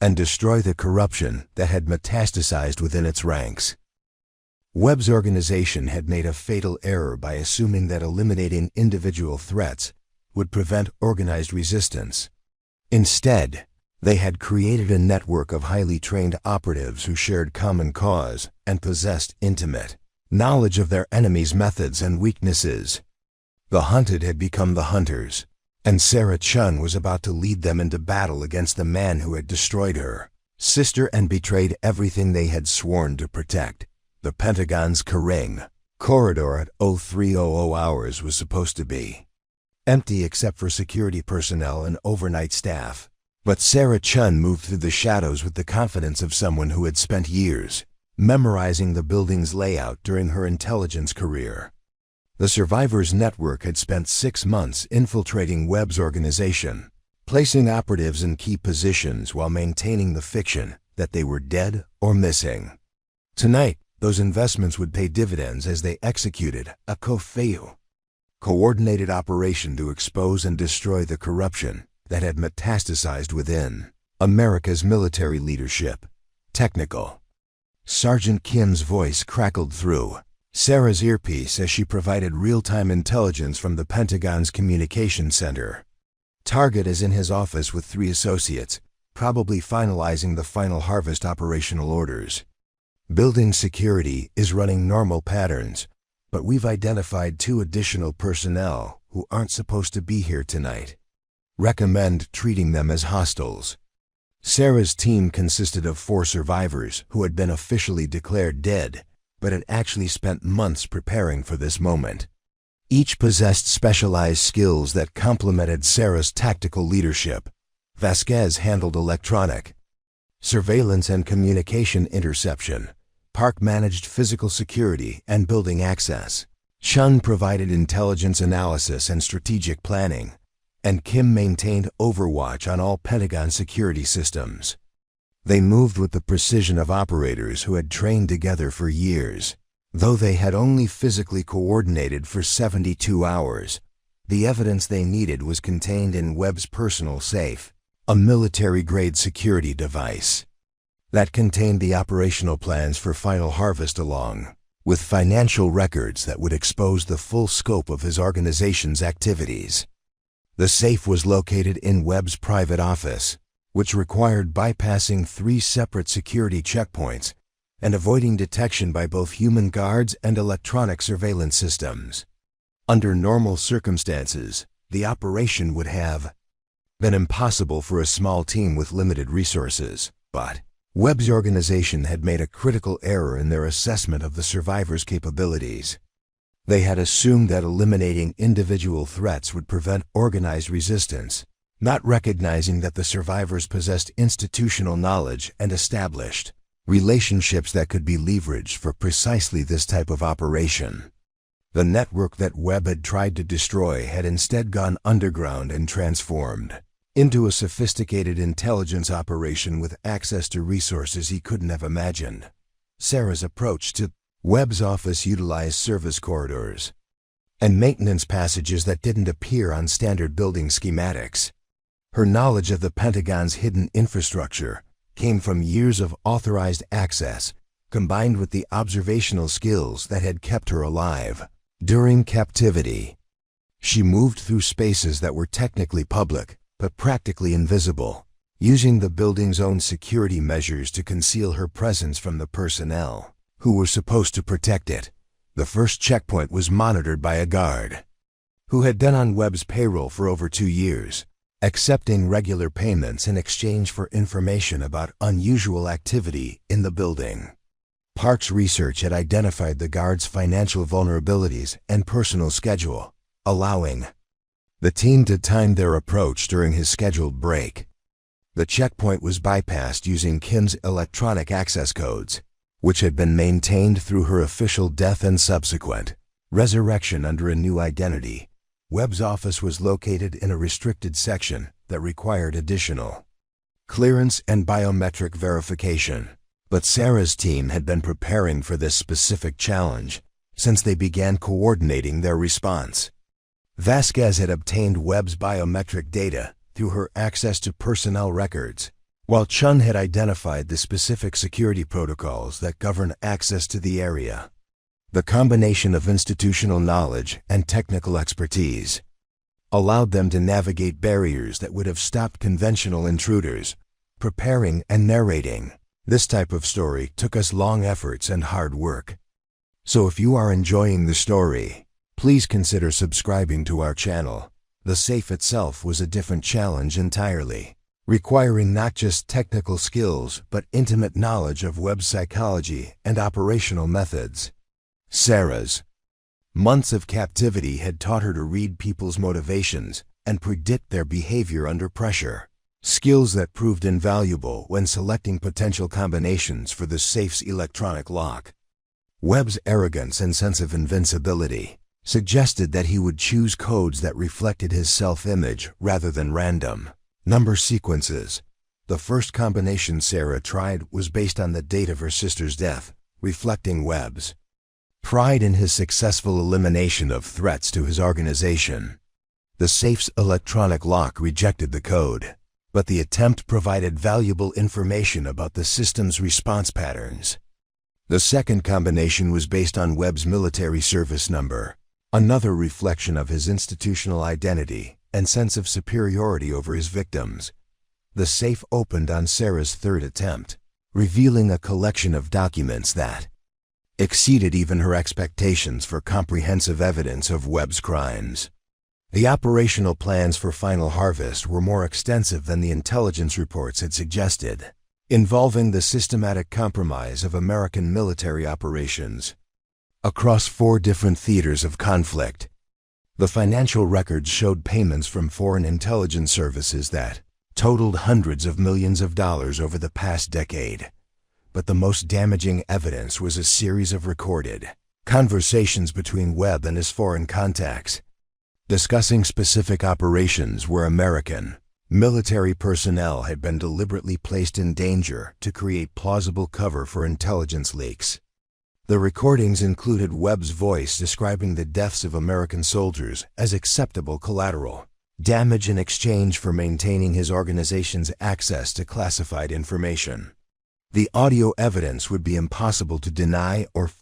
and destroy the corruption that had metastasized within its ranks. Webb's organization had made a fatal error by assuming that eliminating individual threats would prevent organized resistance. Instead, they had created a network of highly trained operatives who shared common cause and possessed intimate knowledge of their enemies' methods and weaknesses. The hunted had become the hunters, and Sarah Chen was about to lead them into battle against the man who had destroyed her sister and betrayed everything they had sworn to protect. The Pentagon's Kering corridor at 0300 hours was supposed to be empty except for security personnel and overnight staff. But Sarah Chen moved through the shadows with the confidence of someone who had spent years memorizing the building's layout during her intelligence career. The survivors' network had spent 6 months infiltrating Webb's organization, placing operatives in key positions while maintaining the fiction that they were dead or missing. Tonight, those investments would pay dividends as they executed a coordinated operation to expose and destroy the corruption that had metastasized within America's military leadership. Technical. Sergeant Kim's voice crackled through Sarah's earpiece as she provided real-time intelligence from the Pentagon's communication center. Target is in his office with 3 associates, probably finalizing the final harvest operational orders. Building security is running normal patterns, but we've identified 2 additional personnel who aren't supposed to be here tonight. Recommend treating them as hostiles. Sarah's team consisted of 4 survivors who had been officially declared dead, but had actually spent months preparing for this moment. Each possessed specialized skills that complemented Sarah's tactical leadership. Vasquez handled electronic surveillance and communication interception. Park managed physical security and building access. Chun provided intelligence analysis and strategic planning, and Kim maintained overwatch on all Pentagon security systems. They moved with the precision of operators who had trained together for years. Though they had only physically coordinated for 72 hours, the evidence they needed was contained in Webb's personal safe, a military-grade security device that contained the operational plans for final harvest along with financial records that would expose the full scope of his organization's activities. The safe was located in Webb's private office, which required bypassing 3 separate security checkpoints and avoiding detection by both human guards and electronic surveillance systems. Under normal circumstances, the operation would have been impossible for a small team with limited resources, but Webb's organization had made a critical error in their assessment of the survivors' capabilities. They had assumed that eliminating individual threats would prevent organized resistance, not recognizing that the survivors possessed institutional knowledge and established relationships that could be leveraged for precisely this type of operation. The network that Webb had tried to destroy had instead gone underground and transformed into a sophisticated intelligence operation with access to resources he couldn't have imagined. Sarah's approach to Webb's office utilized service corridors and maintenance passages that didn't appear on standard building schematics. Her knowledge of the Pentagon's hidden infrastructure came from years of authorized access, combined with the observational skills that had kept her alive during captivity. She moved through spaces that were technically public, but practically invisible, using the building's own security measures to conceal her presence from the personnel who were supposed to protect it. The first checkpoint was monitored by a guard who had been on Webb's payroll for over 2 years, accepting regular payments in exchange for information about unusual activity in the building. Park's research had identified the guard's financial vulnerabilities and personal schedule, allowing the team to time their approach during his scheduled break. The checkpoint was bypassed using Kim's electronic access codes, which had been maintained through her official death and subsequent resurrection under a new identity. Webb's office was located in a restricted section that required additional clearance and biometric verification. But Sarah's team had been preparing for this specific challenge since they began coordinating their response. Vasquez had obtained Webb's biometric data through her access to personnel records, while Chun had identified the specific security protocols that govern access to the area. The combination of institutional knowledge and technical expertise allowed them to navigate barriers that would have stopped conventional intruders. Preparing and narrating this type of story took us long efforts and hard work. So if you are enjoying the story, please consider subscribing to our channel. The safe itself was a different challenge entirely, requiring not just technical skills but intimate knowledge of Webb's psychology and operational methods. Sarah's months of captivity had taught her to read people's motivations and predict their behavior under pressure, skills that proved invaluable when selecting potential combinations for the safe's electronic lock. Webb's arrogance and sense of invincibility suggested that he would choose codes that reflected his self-image rather than random number sequences. The first combination Sarah tried was based on the date of her sister's death, reflecting Webb's pride in his successful elimination of threats to his organization. The safe's electronic lock rejected the code, but the attempt provided valuable information about the system's response patterns. The second combination was based on Webb's military service number, another reflection of his institutional identity and sense of superiority over his victims. The safe opened on Sarah's third attempt, revealing a collection of documents that exceeded even her expectations for comprehensive evidence of Webb's crimes. The operational plans for Final Harvest were more extensive than the intelligence reports had suggested, involving the systematic compromise of American military operations across 4 different theaters of conflict. The financial records showed payments from foreign intelligence services that totaled hundreds of millions of dollars over the past decade. But the most damaging evidence was a series of recorded conversations between Webb and his foreign contacts, discussing specific operations where American military personnel had been deliberately placed in danger to create plausible cover for intelligence leaks. The recordings included Webb's voice describing the deaths of American soldiers as acceptable collateral damage in exchange for maintaining his organization's access to classified information. The audio evidence would be impossible to deny or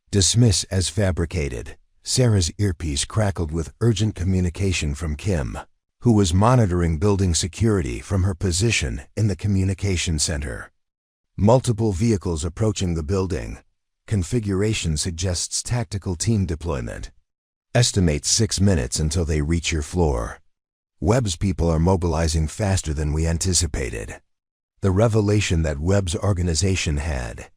dismiss as fabricated. Sarah's earpiece crackled with urgent communication from Kim, who was monitoring building security from her position in the communication center. Multiple vehicles approaching the building. Configuration suggests tactical team deployment. Estimate 6 minutes until they reach your floor. Webb's people are mobilizing faster than we anticipated. The revelation that Webb's organization had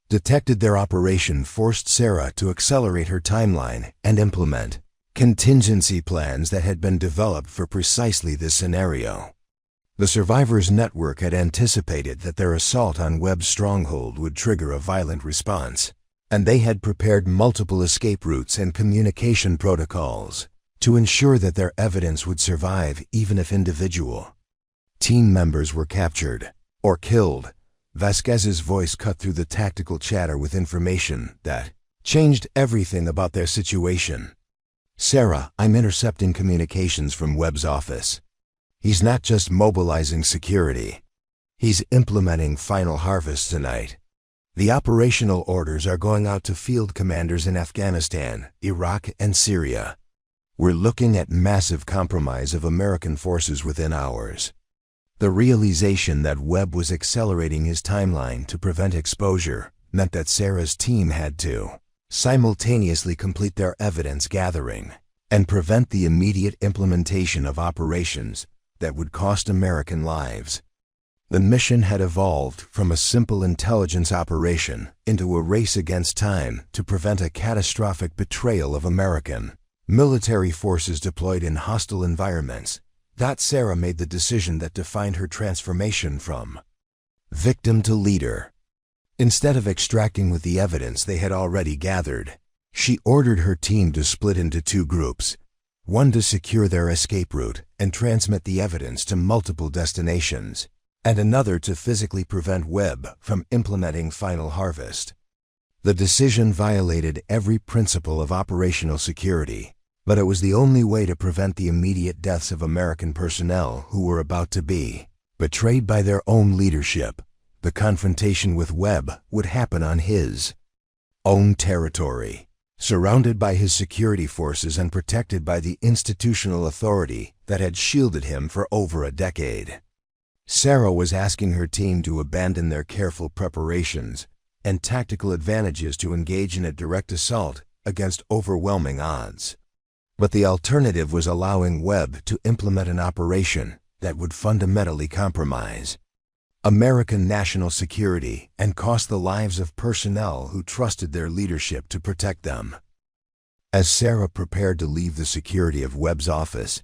detected their operation forced Sarah to accelerate her timeline and implement contingency plans that had been developed for precisely this scenario. The survivors' network had anticipated that their assault on Webb's stronghold would trigger a violent response, and they had prepared multiple escape routes and communication protocols to ensure that their evidence would survive even if individual team members were captured or killed. Vasquez's voice cut through the tactical chatter with information that changed everything about their situation. "Sarah, I'm intercepting communications from Webb's office. He's not just mobilizing security. He's implementing Final Harvest tonight. The operational orders are going out to field commanders in Afghanistan, Iraq, and Syria. We're looking at massive compromise of American forces within hours." The realization that Webb was accelerating his timeline to prevent exposure meant that Sarah's team had to simultaneously complete their evidence gathering and prevent the immediate implementation of operations that would cost American lives. The mission had evolved from a simple intelligence operation into a race against time to prevent a catastrophic betrayal of American military forces deployed in hostile environments. Sarah made the decision that defined her transformation from victim to leader. Instead of extracting with the evidence they had already gathered, she ordered her team to split into 2 groups, one to secure their escape route and transmit the evidence to multiple destinations, and another to physically prevent Webb from implementing Final Harvest. The decision violated every principle of operational security, but it was the only way to prevent the immediate deaths of American personnel who were about to be betrayed by their own leadership. The confrontation with Webb would happen on his own territory, surrounded by his security forces and protected by the institutional authority that had shielded him for over a decade. Sarah was asking her team to abandon their careful preparations and tactical advantages to engage in a direct assault against overwhelming odds. But the alternative was allowing Webb to implement an operation that would fundamentally compromise American national security and cost the lives of personnel who trusted their leadership to protect them. As Sarah prepared to leave the security of Webb's office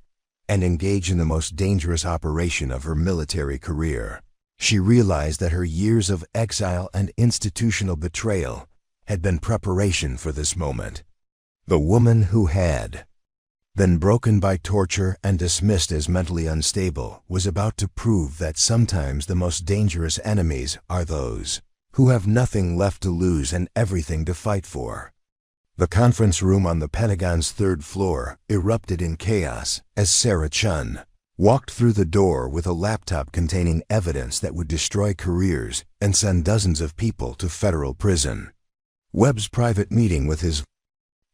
and engage in the most dangerous operation of her military career, she realized that her years of exile and institutional betrayal had been preparation for this moment. The woman who had been broken by torture and dismissed as mentally unstable was about to prove that sometimes the most dangerous enemies are those who have nothing left to lose and everything to fight for. The conference room on the Pentagon's third floor erupted in chaos as Sarah Chen walked through the door with a laptop containing evidence that would destroy careers and send dozens of people to federal prison. Webb's private meeting with his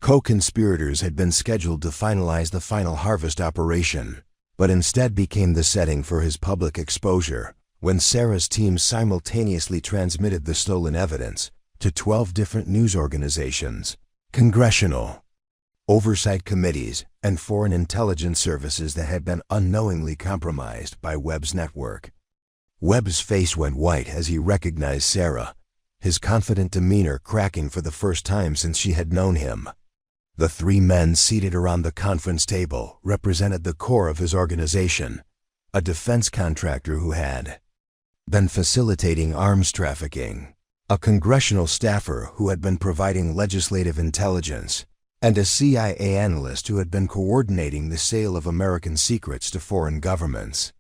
co-conspirators had been scheduled to finalize the final harvest operation, but instead became the setting for his public exposure when Sarah's team simultaneously transmitted the stolen evidence to 12 different news organizations, congressional oversight committees, and foreign intelligence services that had been unknowingly compromised by Webb's network. Webb's face went white as he recognized Sarah, his confident demeanor cracking for the first time since she had known him. The three men seated around the conference table represented the core of his organization, a defense contractor who had been facilitating arms trafficking, a congressional staffer who had been providing legislative intelligence, and a CIA analyst who had been coordinating the sale of American secrets to foreign governments.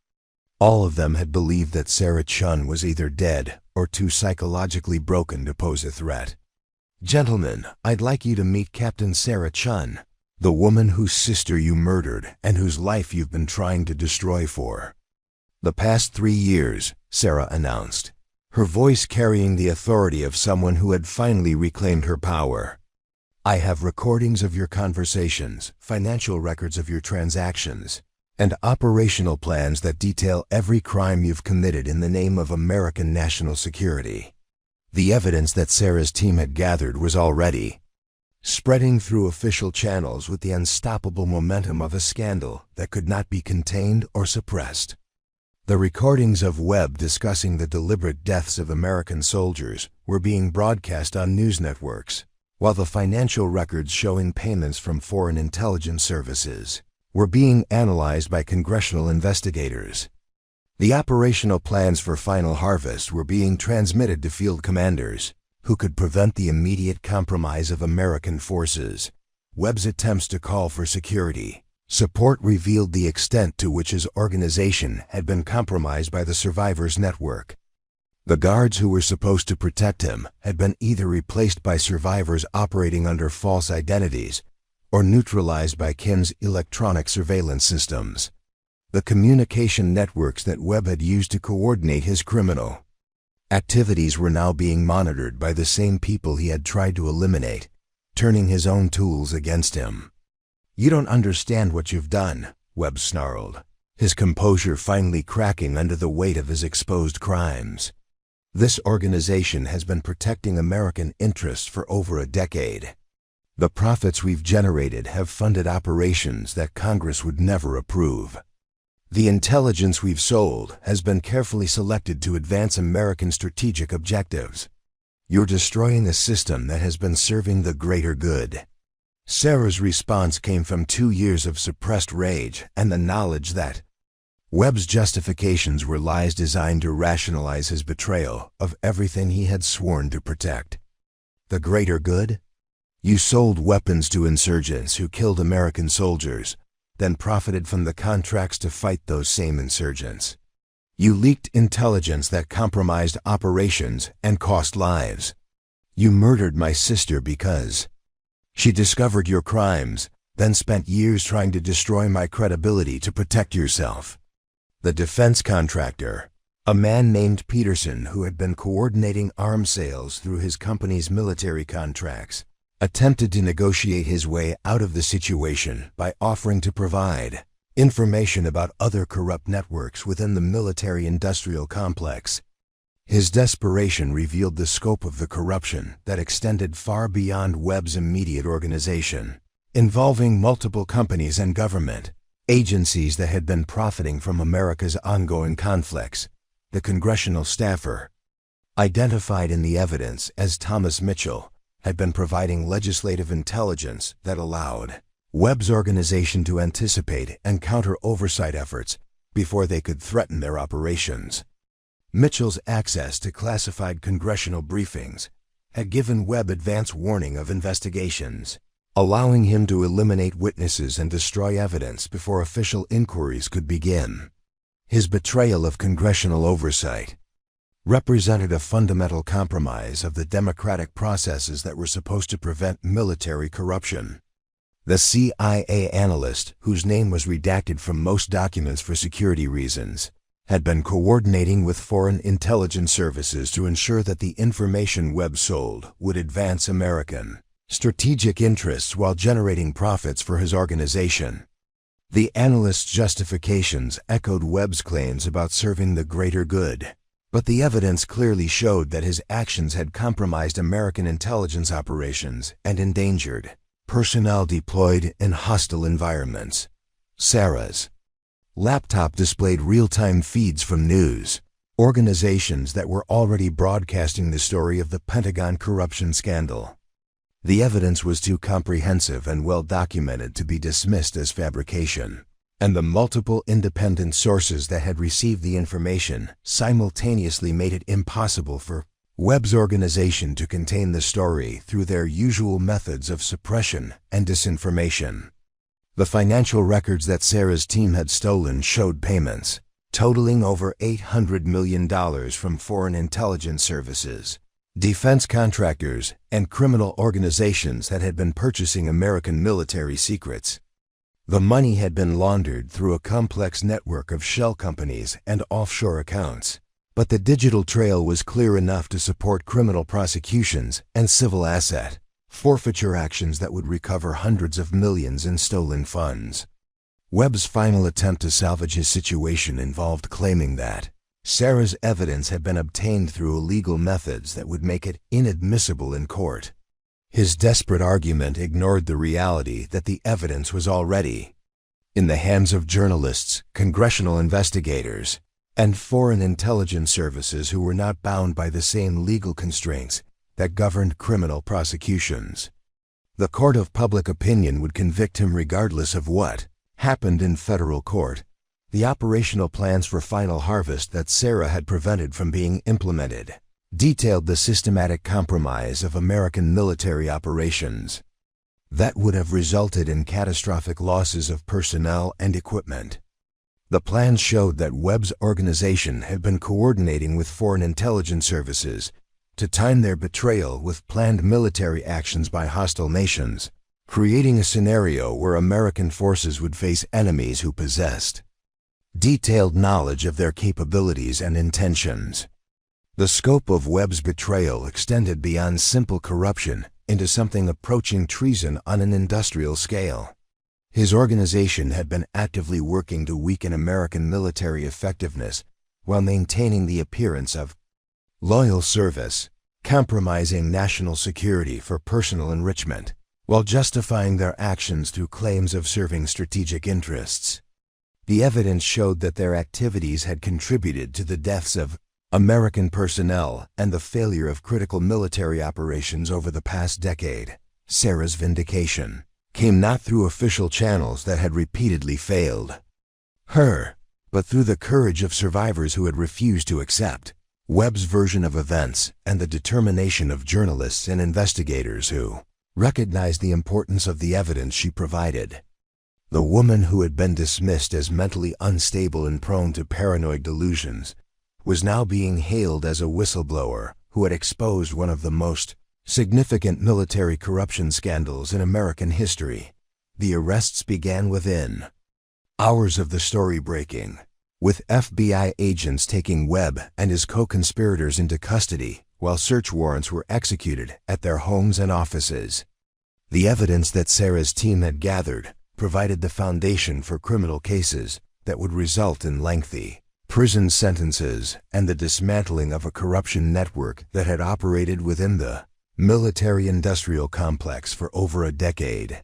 All of them had believed that Sarah Chen was either dead or too psychologically broken to pose a threat. "Gentlemen, I'd like you to meet Captain Sarah Chen, the woman whose sister you murdered and whose life you've been trying to destroy for the past 3 years," Sarah announced, her voice carrying the authority of someone who had finally reclaimed her power. "I have recordings of your conversations, financial records of your transactions, and operational plans that detail every crime you've committed in the name of American national security." The evidence that Sarah's team had gathered was already spreading through official channels with the unstoppable momentum of a scandal that could not be contained or suppressed. The recordings of Webb discussing the deliberate deaths of American soldiers were being broadcast on news networks, while the financial records showing payments from foreign intelligence services were being analyzed by congressional investigators. The operational plans for Final Harvest were being transmitted to field commanders, who could prevent the immediate compromise of American forces. Webb's attempts to call for security support revealed the extent to which his organization had been compromised by the survivors' network. The guards who were supposed to protect him had been either replaced by survivors operating under false identities or neutralized by Kim's electronic surveillance systems, the communication networks that Webb had used to coordinate his criminal activities were now being monitored by the same people he had tried to eliminate, turning his own tools against him. "You don't understand what you've done," Webb snarled, his composure finally cracking under the weight of his exposed crimes. "This organization has been protecting American interests for over a decade. The profits we've generated have funded operations that Congress would never approve. The intelligence we've sold has been carefully selected to advance American strategic objectives. You're destroying a system that has been serving the greater good." Sarah's response came from 2 years of suppressed rage and the knowledge that Webb's justifications were lies designed to rationalize his betrayal of everything he had sworn to protect. "The greater good? You sold weapons to insurgents who killed American soldiers, then profited from the contracts to fight those same insurgents. You leaked intelligence that compromised operations and cost lives. You murdered my sister because she discovered your crimes, then spent years trying to destroy my credibility to protect yourself." The defense contractor, a man named Peterson who had been coordinating arms sales through his company's military contracts, attempted to negotiate his way out of the situation by offering to provide information about other corrupt networks within the military-industrial complex. His desperation revealed the scope of the corruption that extended far beyond Webb's immediate organization, involving multiple companies and government agencies that had been profiting from America's ongoing conflicts. The congressional staffer, identified in the evidence as Thomas Mitchell, had been providing legislative intelligence that allowed Webb's organization to anticipate and counter oversight efforts before they could threaten their operations. Mitchell's access to classified congressional briefings had given Webb advance warning of investigations, allowing him to eliminate witnesses and destroy evidence before official inquiries could begin. His betrayal of congressional oversight represented a fundamental compromise of the democratic processes that were supposed to prevent military corruption. The CIA analyst, whose name was redacted from most documents for security reasons, had been coordinating with foreign intelligence services to ensure that the information Webb sold would advance American strategic interests while generating profits for his organization. The analyst's justifications echoed Webb's claims about serving the greater good, but the evidence clearly showed that his actions had compromised American intelligence operations and endangered personnel deployed in hostile environments. Sarah's laptop displayed real-time feeds from news organizations that were already broadcasting the story of the Pentagon corruption scandal. The evidence was too comprehensive and well-documented to be dismissed as fabrication, and the multiple independent sources that had received the information simultaneously made it impossible for Webb's organization to contain the story through their usual methods of suppression and disinformation. The financial records that Sarah's team had stolen showed payments totaling over $800 million from foreign intelligence services, defense contractors, and criminal organizations that had been purchasing American military secrets. The money had been laundered through a complex network of shell companies and offshore accounts, but the digital trail was clear enough to support criminal prosecutions and civil asset forfeiture actions that would recover hundreds of millions in stolen funds. Webb's final attempt to salvage his situation involved claiming that Sarah's evidence had been obtained through illegal methods that would make it inadmissible in court. His desperate argument ignored the reality that the evidence was already in the hands of journalists, congressional investigators, and foreign intelligence services who were not bound by the same legal constraints that governed criminal prosecutions. The court of public opinion would convict him regardless of what happened in federal court. The operational plans for final harvest that Sarah had prevented from being implemented detailed the systematic compromise of American military operations that would have resulted in catastrophic losses of personnel and equipment. The plans showed that Webb's organization had been coordinating with foreign intelligence services to time their betrayal with planned military actions by hostile nations, creating a scenario where American forces would face enemies who possessed detailed knowledge of their capabilities and intentions. The scope of Webb's betrayal extended beyond simple corruption into something approaching treason on an industrial scale. His organization had been actively working to weaken American military effectiveness while maintaining the appearance of loyal service, compromising national security for personal enrichment, while justifying their actions through claims of serving strategic interests. The evidence showed that their activities had contributed to the deaths of American personnel and the failure of critical military operations over the past decade. Sarah's vindication came not through official channels that had repeatedly failed her, but through the courage of survivors who had refused to accept Webb's version of events and the determination of journalists and investigators who recognized the importance of the evidence she provided. The woman who had been dismissed as mentally unstable and prone to paranoid delusions was now being hailed as a whistleblower who had exposed one of the most significant military corruption scandals in American history. The arrests began within hours of the story breaking, with FBI agents taking Webb and his co-conspirators into custody while search warrants were executed at their homes and offices. The evidence that Sarah's team had gathered provided the foundation for criminal cases that would result in lengthy prison sentences and the dismantling of a corruption network that had operated within the military-industrial complex for over a decade.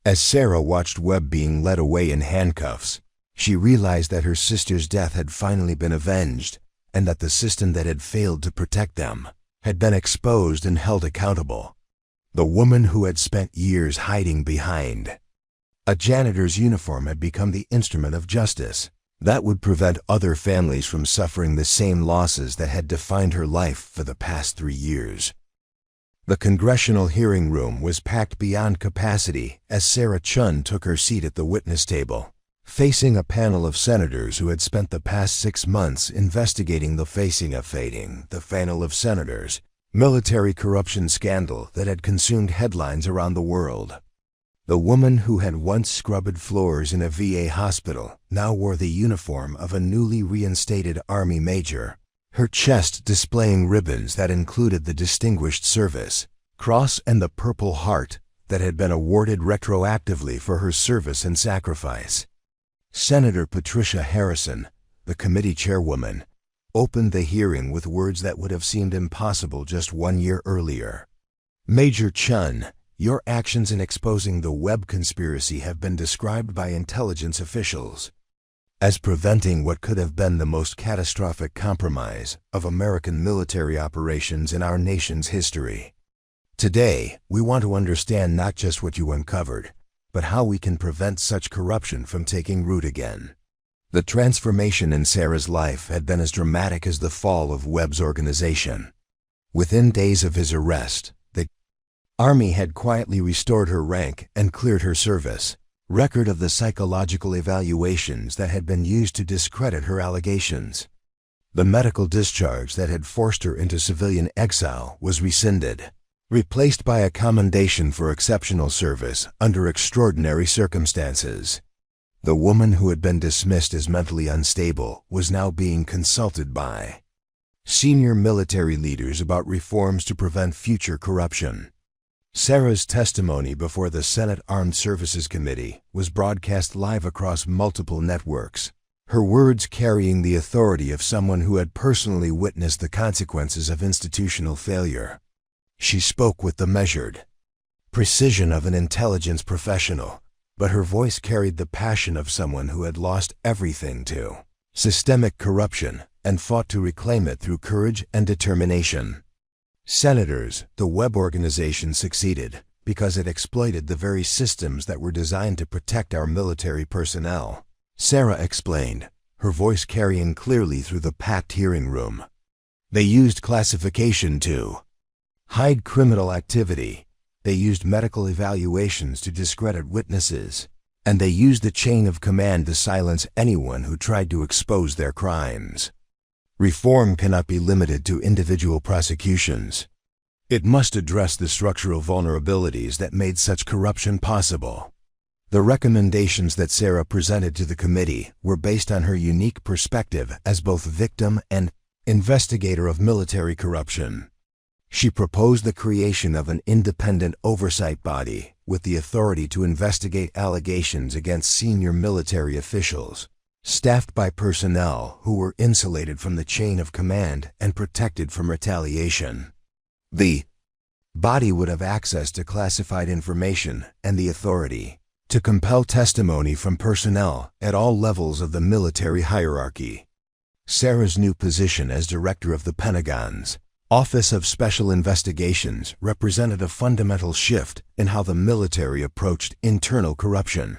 As Sarah watched Webb being led away in handcuffs, she realized that her sister's death had finally been avenged and that the system that had failed to protect them had been exposed and held accountable. The woman who had spent years hiding behind a janitor's uniform had become the instrument of justice that would prevent other families from suffering the same losses that had defined her life for the past 3 years. The congressional hearing room was packed beyond capacity as Sarah Chen took her seat at the witness table, facing a panel of senators who had spent the past 6 months investigating the panel of senators, military corruption scandal that had consumed headlines around the world. The woman who had once scrubbed floors in a VA hospital now wore the uniform of a newly reinstated Army major, her chest displaying ribbons that included the Distinguished Service Cross and the Purple Heart that had been awarded retroactively for her service and sacrifice. Senator Patricia Harrison, the committee chairwoman, opened the hearing with words that would have seemed impossible just 1 year earlier. "Major Chen, your actions in exposing the Webb conspiracy have been described by intelligence officials as preventing what could have been the most catastrophic compromise of American military operations in our nation's history. Today, we want to understand not just what you uncovered, but how we can prevent such corruption from taking root again." The transformation in Sarah's life had been as dramatic as the fall of Webb's organization. Within days of his arrest, the Army had quietly restored her rank and cleared her service, record of the psychological evaluations that had been used to discredit her allegations. The medical discharge that had forced her into civilian exile was rescinded, replaced by a commendation for exceptional service under extraordinary circumstances. The woman who had been dismissed as mentally unstable was now being consulted by senior military leaders about reforms to prevent future corruption. Sarah's testimony before the Senate Armed Services Committee was broadcast live across multiple networks, her words carrying the authority of someone who had personally witnessed the consequences of institutional failure. She spoke with the measured precision of an intelligence professional, but her voice carried the passion of someone who had lost everything to systemic corruption and fought to reclaim it through courage and determination. "Senators, the Webb organization succeeded because it exploited the very systems that were designed to protect our military personnel," Sarah explained, her voice carrying clearly through the packed hearing room. "They used classification to hide criminal activity. They used medical evaluations to discredit witnesses, and they used the chain of command to silence anyone who tried to expose their crimes. Reform cannot be limited to individual prosecutions. It must address the structural vulnerabilities that made such corruption possible." The recommendations that Sarah presented to the committee were based on her unique perspective as both victim and investigator of military corruption. She proposed the creation of an independent oversight body with the authority to investigate allegations against senior military officials, staffed by personnel who were insulated from the chain of command and protected from retaliation. The body would have access to classified information and the authority to compel testimony from personnel at all levels of the military hierarchy. Sarah's new position as director of the Pentagon's Office of Special Investigations represented a fundamental shift in how the military approached internal corruption.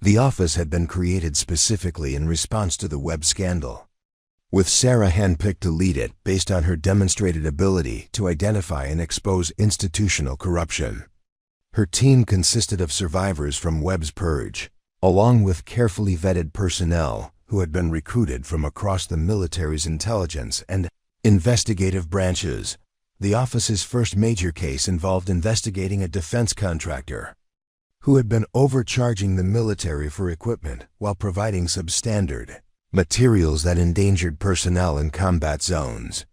The office had been created specifically in response to the Webb scandal, with Sarah handpicked to lead it based on her demonstrated ability to identify and expose institutional corruption. Her team consisted of survivors from Webb's purge, along with carefully vetted personnel who had been recruited from across the military's intelligence and investigative branches. The office's first major case involved investigating a defense contractor who had been overcharging the military for equipment while providing substandard materials that endangered personnel in combat zones.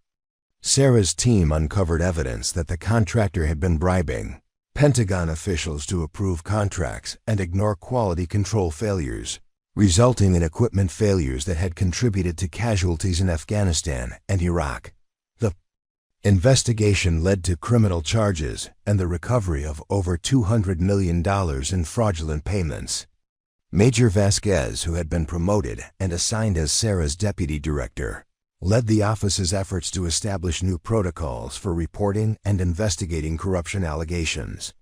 Sarah's team uncovered evidence that the contractor had been bribing Pentagon officials to approve contracts and ignore quality control failures, resulting in equipment failures that had contributed to casualties in Afghanistan and Iraq. The investigation led to criminal charges and the recovery of over $200 million in fraudulent payments. Major Vasquez, who had been promoted and assigned as Sarah's deputy director, led the office's efforts to establish new protocols for reporting and investigating corruption allegations.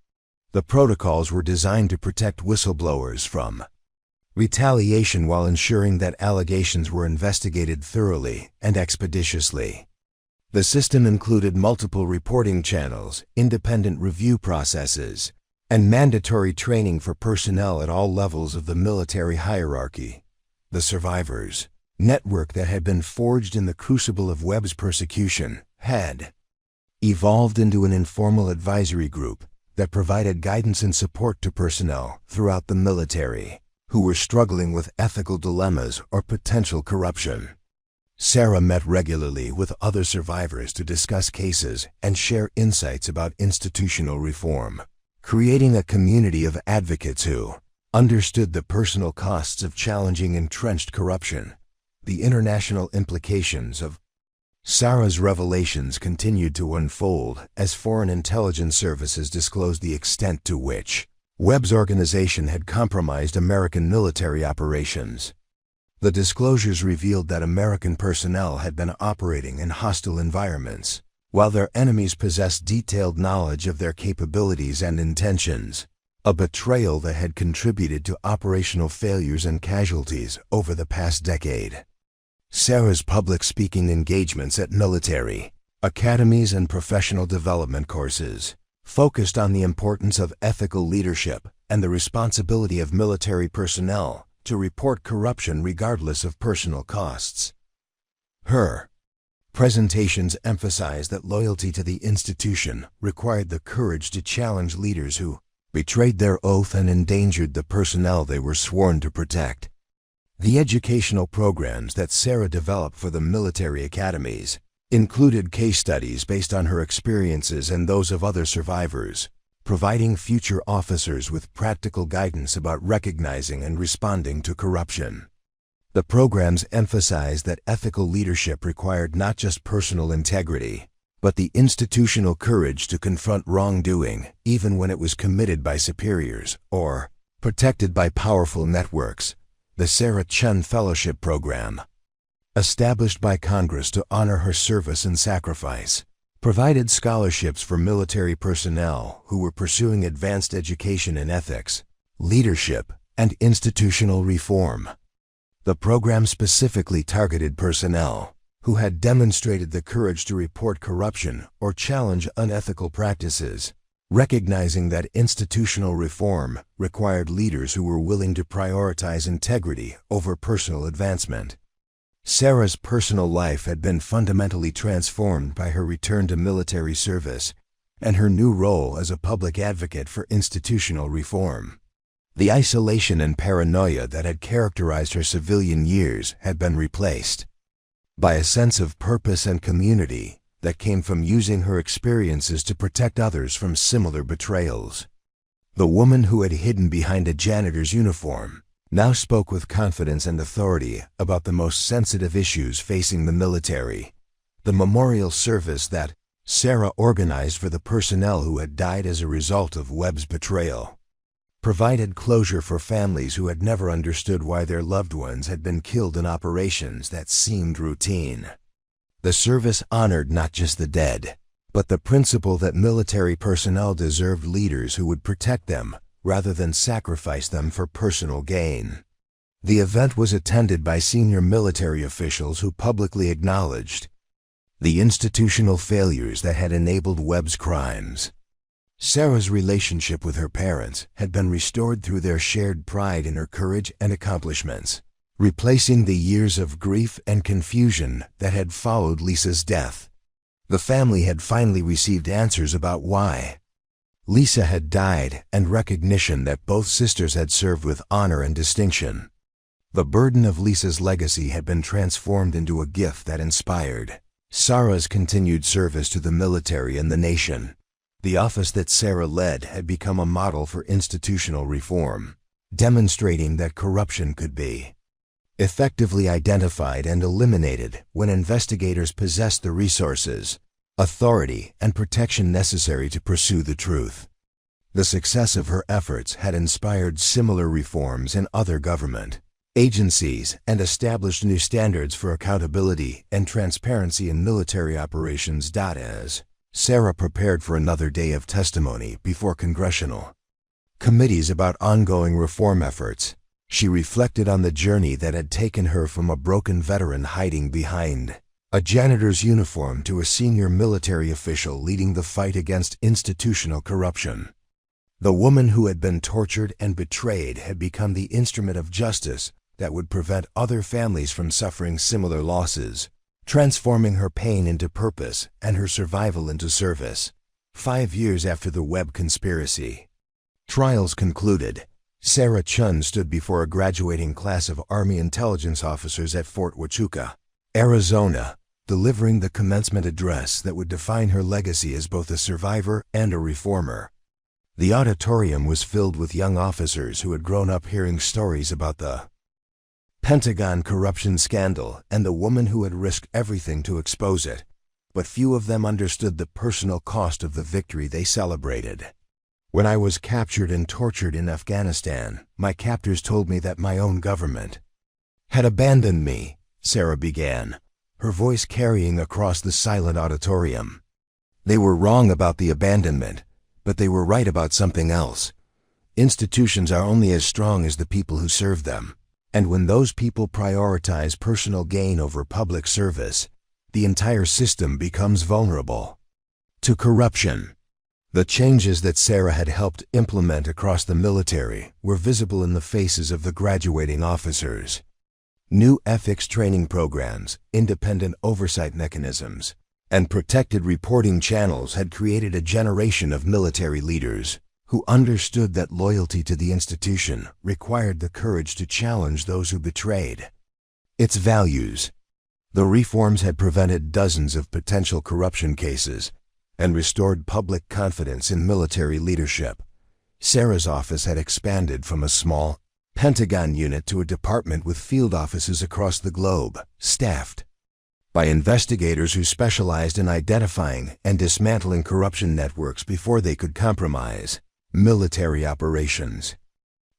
The protocols were designed to protect whistleblowers from retaliation while ensuring that allegations were investigated thoroughly and expeditiously. The system included multiple reporting channels, independent review processes, and mandatory training for personnel at all levels of the military hierarchy. The survivors, network that had been forged in the crucible of Webb's persecution, had evolved into an informal advisory group that provided guidance and support to personnel throughout the military who were struggling with ethical dilemmas or potential corruption. Sarah met regularly with other survivors to discuss cases and share insights about institutional reform, creating a community of advocates who understood the personal costs of challenging entrenched corruption. The international implications of Sarah's revelations continued to unfold as foreign intelligence services disclosed the extent to which Webb's organization had compromised American military operations. The disclosures revealed that American personnel had been operating in hostile environments, while their enemies possessed detailed knowledge of their capabilities and intentions, a betrayal that had contributed to operational failures and casualties over the past decade. Sarah's public speaking engagements at military academies and professional development courses focused on the importance of ethical leadership and the responsibility of military personnel to report corruption regardless of personal costs. Her presentations emphasized that loyalty to the institution required the courage to challenge leaders who betrayed their oath and endangered the personnel they were sworn to protect. The educational programs that Sarah developed for the military academies included case studies based on her experiences and those of other survivors, providing future officers with practical guidance about recognizing and responding to corruption. The programs emphasized that ethical leadership required not just personal integrity, but the institutional courage to confront wrongdoing, even when it was committed by superiors or protected by powerful networks. The Sarah Chen Fellowship Program, established by Congress to honor her service and sacrifice, provided scholarships for military personnel who were pursuing advanced education in ethics, leadership, and institutional reform. The program specifically targeted personnel who had demonstrated the courage to report corruption or challenge unethical practices, recognizing that institutional reform required leaders who were willing to prioritize integrity over personal advancement. Sarah's personal life had been fundamentally transformed by her return to military service and her new role as a public advocate for institutional reform. The isolation and paranoia that had characterized her civilian years had been replaced by a sense of purpose and community that came from using her experiences to protect others from similar betrayals. The woman who had hidden behind a janitor's uniform now spoke with confidence and authority about the most sensitive issues facing the military. The memorial service that Sarah organized for the personnel who had died as a result of Webb's betrayal provided closure for families who had never understood why their loved ones had been killed in operations that seemed routine. The service honored not just the dead, but the principle that military personnel deserved leaders who would protect them rather than sacrifice them for personal gain. The event was attended by senior military officials who publicly acknowledged the institutional failures that had enabled Webb's crimes. Sarah's relationship with her parents had been restored through their shared pride in her courage and accomplishments, replacing the years of grief and confusion that had followed Lisa's death. The family had finally received answers about why Lisa had died and recognition that both sisters had served with honor and distinction. The burden of Lisa's legacy had been transformed into a gift that inspired Sarah's continued service to the military and the nation. The office that Sarah led had become a model for institutional reform, demonstrating that corruption could be effectively identified and eliminated when investigators possessed the resources, authority, and protection necessary to pursue the truth. The success of her efforts had inspired similar reforms in other government agencies and established new standards for accountability and transparency in military operations. As Sarah prepared for another day of testimony before congressional committees about ongoing reform efforts, she reflected on the journey that had taken her from a broken veteran hiding behind a janitor's uniform to a senior military official leading the fight against institutional corruption. The woman who had been tortured and betrayed had become the instrument of justice that would prevent other families from suffering similar losses, transforming her pain into purpose and her survival into service. 5 years after the Webb conspiracy. Trials concluded. Sarah Chen stood before a graduating class of Army intelligence officers at Fort Huachuca, Arizona, delivering the commencement address that would define her legacy as both a survivor and a reformer. The auditorium was filled with young officers who had grown up hearing stories about the Pentagon corruption scandal and the woman who had risked everything to expose it, but few of them understood the personal cost of the victory they celebrated. When I was captured and tortured in Afghanistan, my captors told me that my own government had abandoned me, Sarah began, her voice carrying across the silent auditorium. They were wrong about the abandonment, but they were right about something else. Institutions are only as strong as the people who serve them, and when those people prioritize personal gain over public service, the entire system becomes vulnerable to corruption. The changes that Sarah had helped implement across the military were visible in the faces of the graduating officers. New ethics training programs, independent oversight mechanisms, and protected reporting channels had created a generation of military leaders who understood that loyalty to the institution required the courage to challenge those who betrayed its values. The reforms had prevented dozens of potential corruption cases and restored public confidence in military leadership. Sarah's office had expanded from a small Pentagon unit to a department with field offices across the globe, staffed by investigators who specialized in identifying and dismantling corruption networks before they could compromise military operations.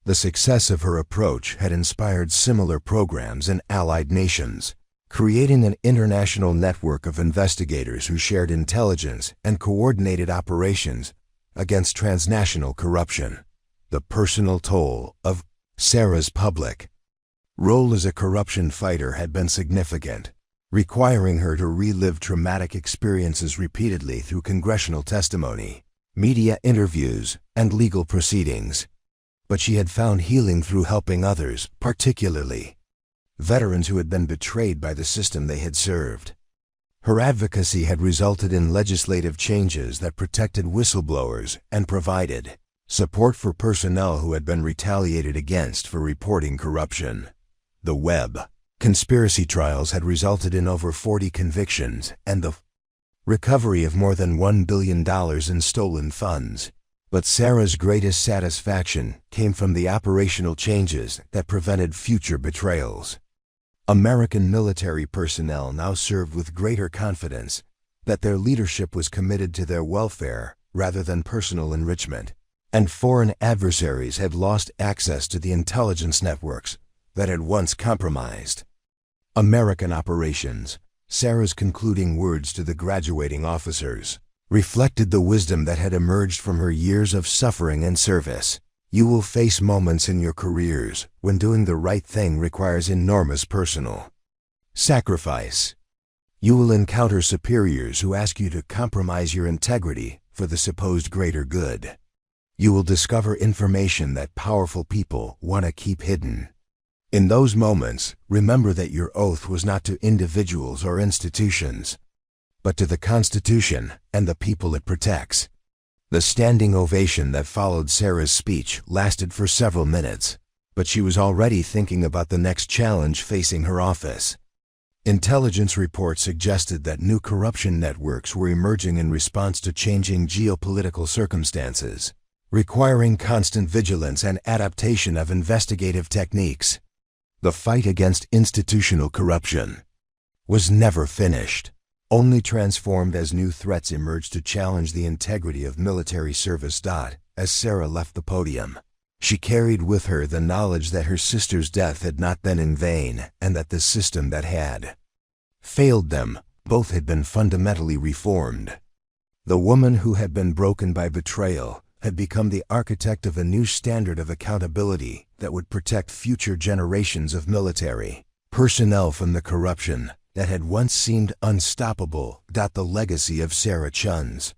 The success of her approach had inspired similar programs in allied nations, creating an international network of investigators who shared intelligence and coordinated operations against transnational corruption. The personal toll of Sarah's public role as a corruption fighter had been significant, requiring her to relive traumatic experiences repeatedly through congressional testimony, media interviews, and legal proceedings. But she had found healing through helping others, particularly veterans who had been betrayed by the system they had served. Her advocacy had resulted in legislative changes that protected whistleblowers and provided support for personnel who had been retaliated against for reporting corruption. The Webb conspiracy trials had resulted in over 40 convictions and the recovery of more than $1 billion in stolen funds. But Sarah's greatest satisfaction came from the operational changes that prevented future betrayals. American military personnel now served with greater confidence that their leadership was committed to their welfare rather than personal enrichment, and foreign adversaries had lost access to the intelligence networks that had once compromised American operations. Sarah's concluding words to the graduating officers reflected the wisdom that had emerged from her years of suffering and service. You will face moments in your careers when doing the right thing requires enormous personal sacrifice. You will encounter superiors who ask you to compromise your integrity for the supposed greater good. You will discover information that powerful people want to keep hidden. In those moments, remember that your oath was not to individuals or institutions, but to the Constitution and the people it protects. The standing ovation that followed Sarah's speech lasted for several minutes, but she was already thinking about the next challenge facing her office. Intelligence reports suggested that new corruption networks were emerging in response to changing geopolitical circumstances, requiring constant vigilance and adaptation of investigative techniques. The fight against institutional corruption was never finished, only transformed as new threats emerged to challenge the integrity of military service. As Sarah left the podium, she carried with her the knowledge that her sister's death had not been in vain and that the system that had failed them both had been fundamentally reformed. The woman who had been broken by betrayal had become the architect of a new standard of accountability that would protect future generations of military personnel from the corruption that had once seemed unstoppable. The legacy of Sarah Chen's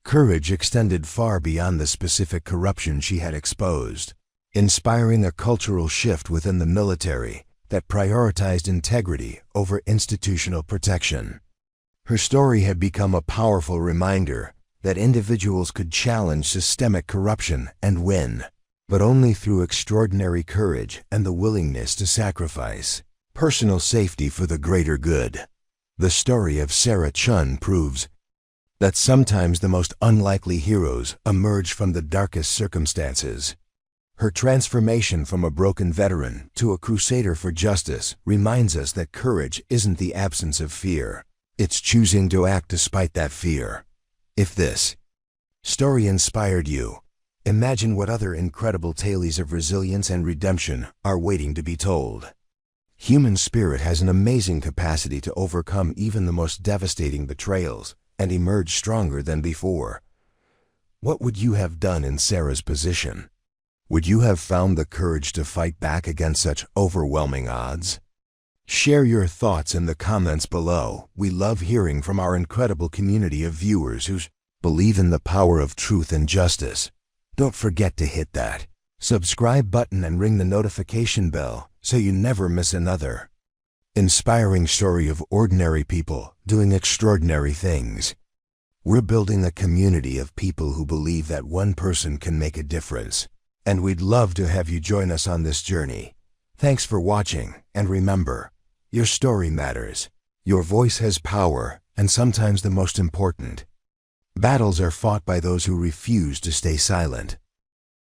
courage extended far beyond the specific corruption she had exposed, inspiring a cultural shift within the military that prioritized integrity over institutional protection. Her story had become a powerful reminder that individuals could challenge systemic corruption and win, but only through extraordinary courage and the willingness to sacrifice personal safety for the greater good. The story of Sarah Chen proves that sometimes the most unlikely heroes emerge from the darkest circumstances. Her transformation from a broken veteran to a crusader for justice reminds us that courage isn't the absence of fear. It's choosing to act despite that fear. If this story inspired you, imagine what other incredible tales of resilience and redemption are waiting to be told. Human spirit has an amazing capacity to overcome even the most devastating betrayals and emerge stronger than before. What would you have done in Sarah's position? Would you have found the courage to fight back against such overwhelming odds? Share your thoughts in the comments below. We love hearing from our incredible community of viewers who believe in the power of truth and justice. Don't forget to hit that subscribe button and ring the notification bell so you never miss another inspiring story of ordinary people doing extraordinary things. We're building a community of people who believe that one person can make a difference, and we'd love to have you join us on this journey. Thanks for watching, and remember, your story matters. Your voice has power, and sometimes the most important battles are fought by those who refuse to stay silent.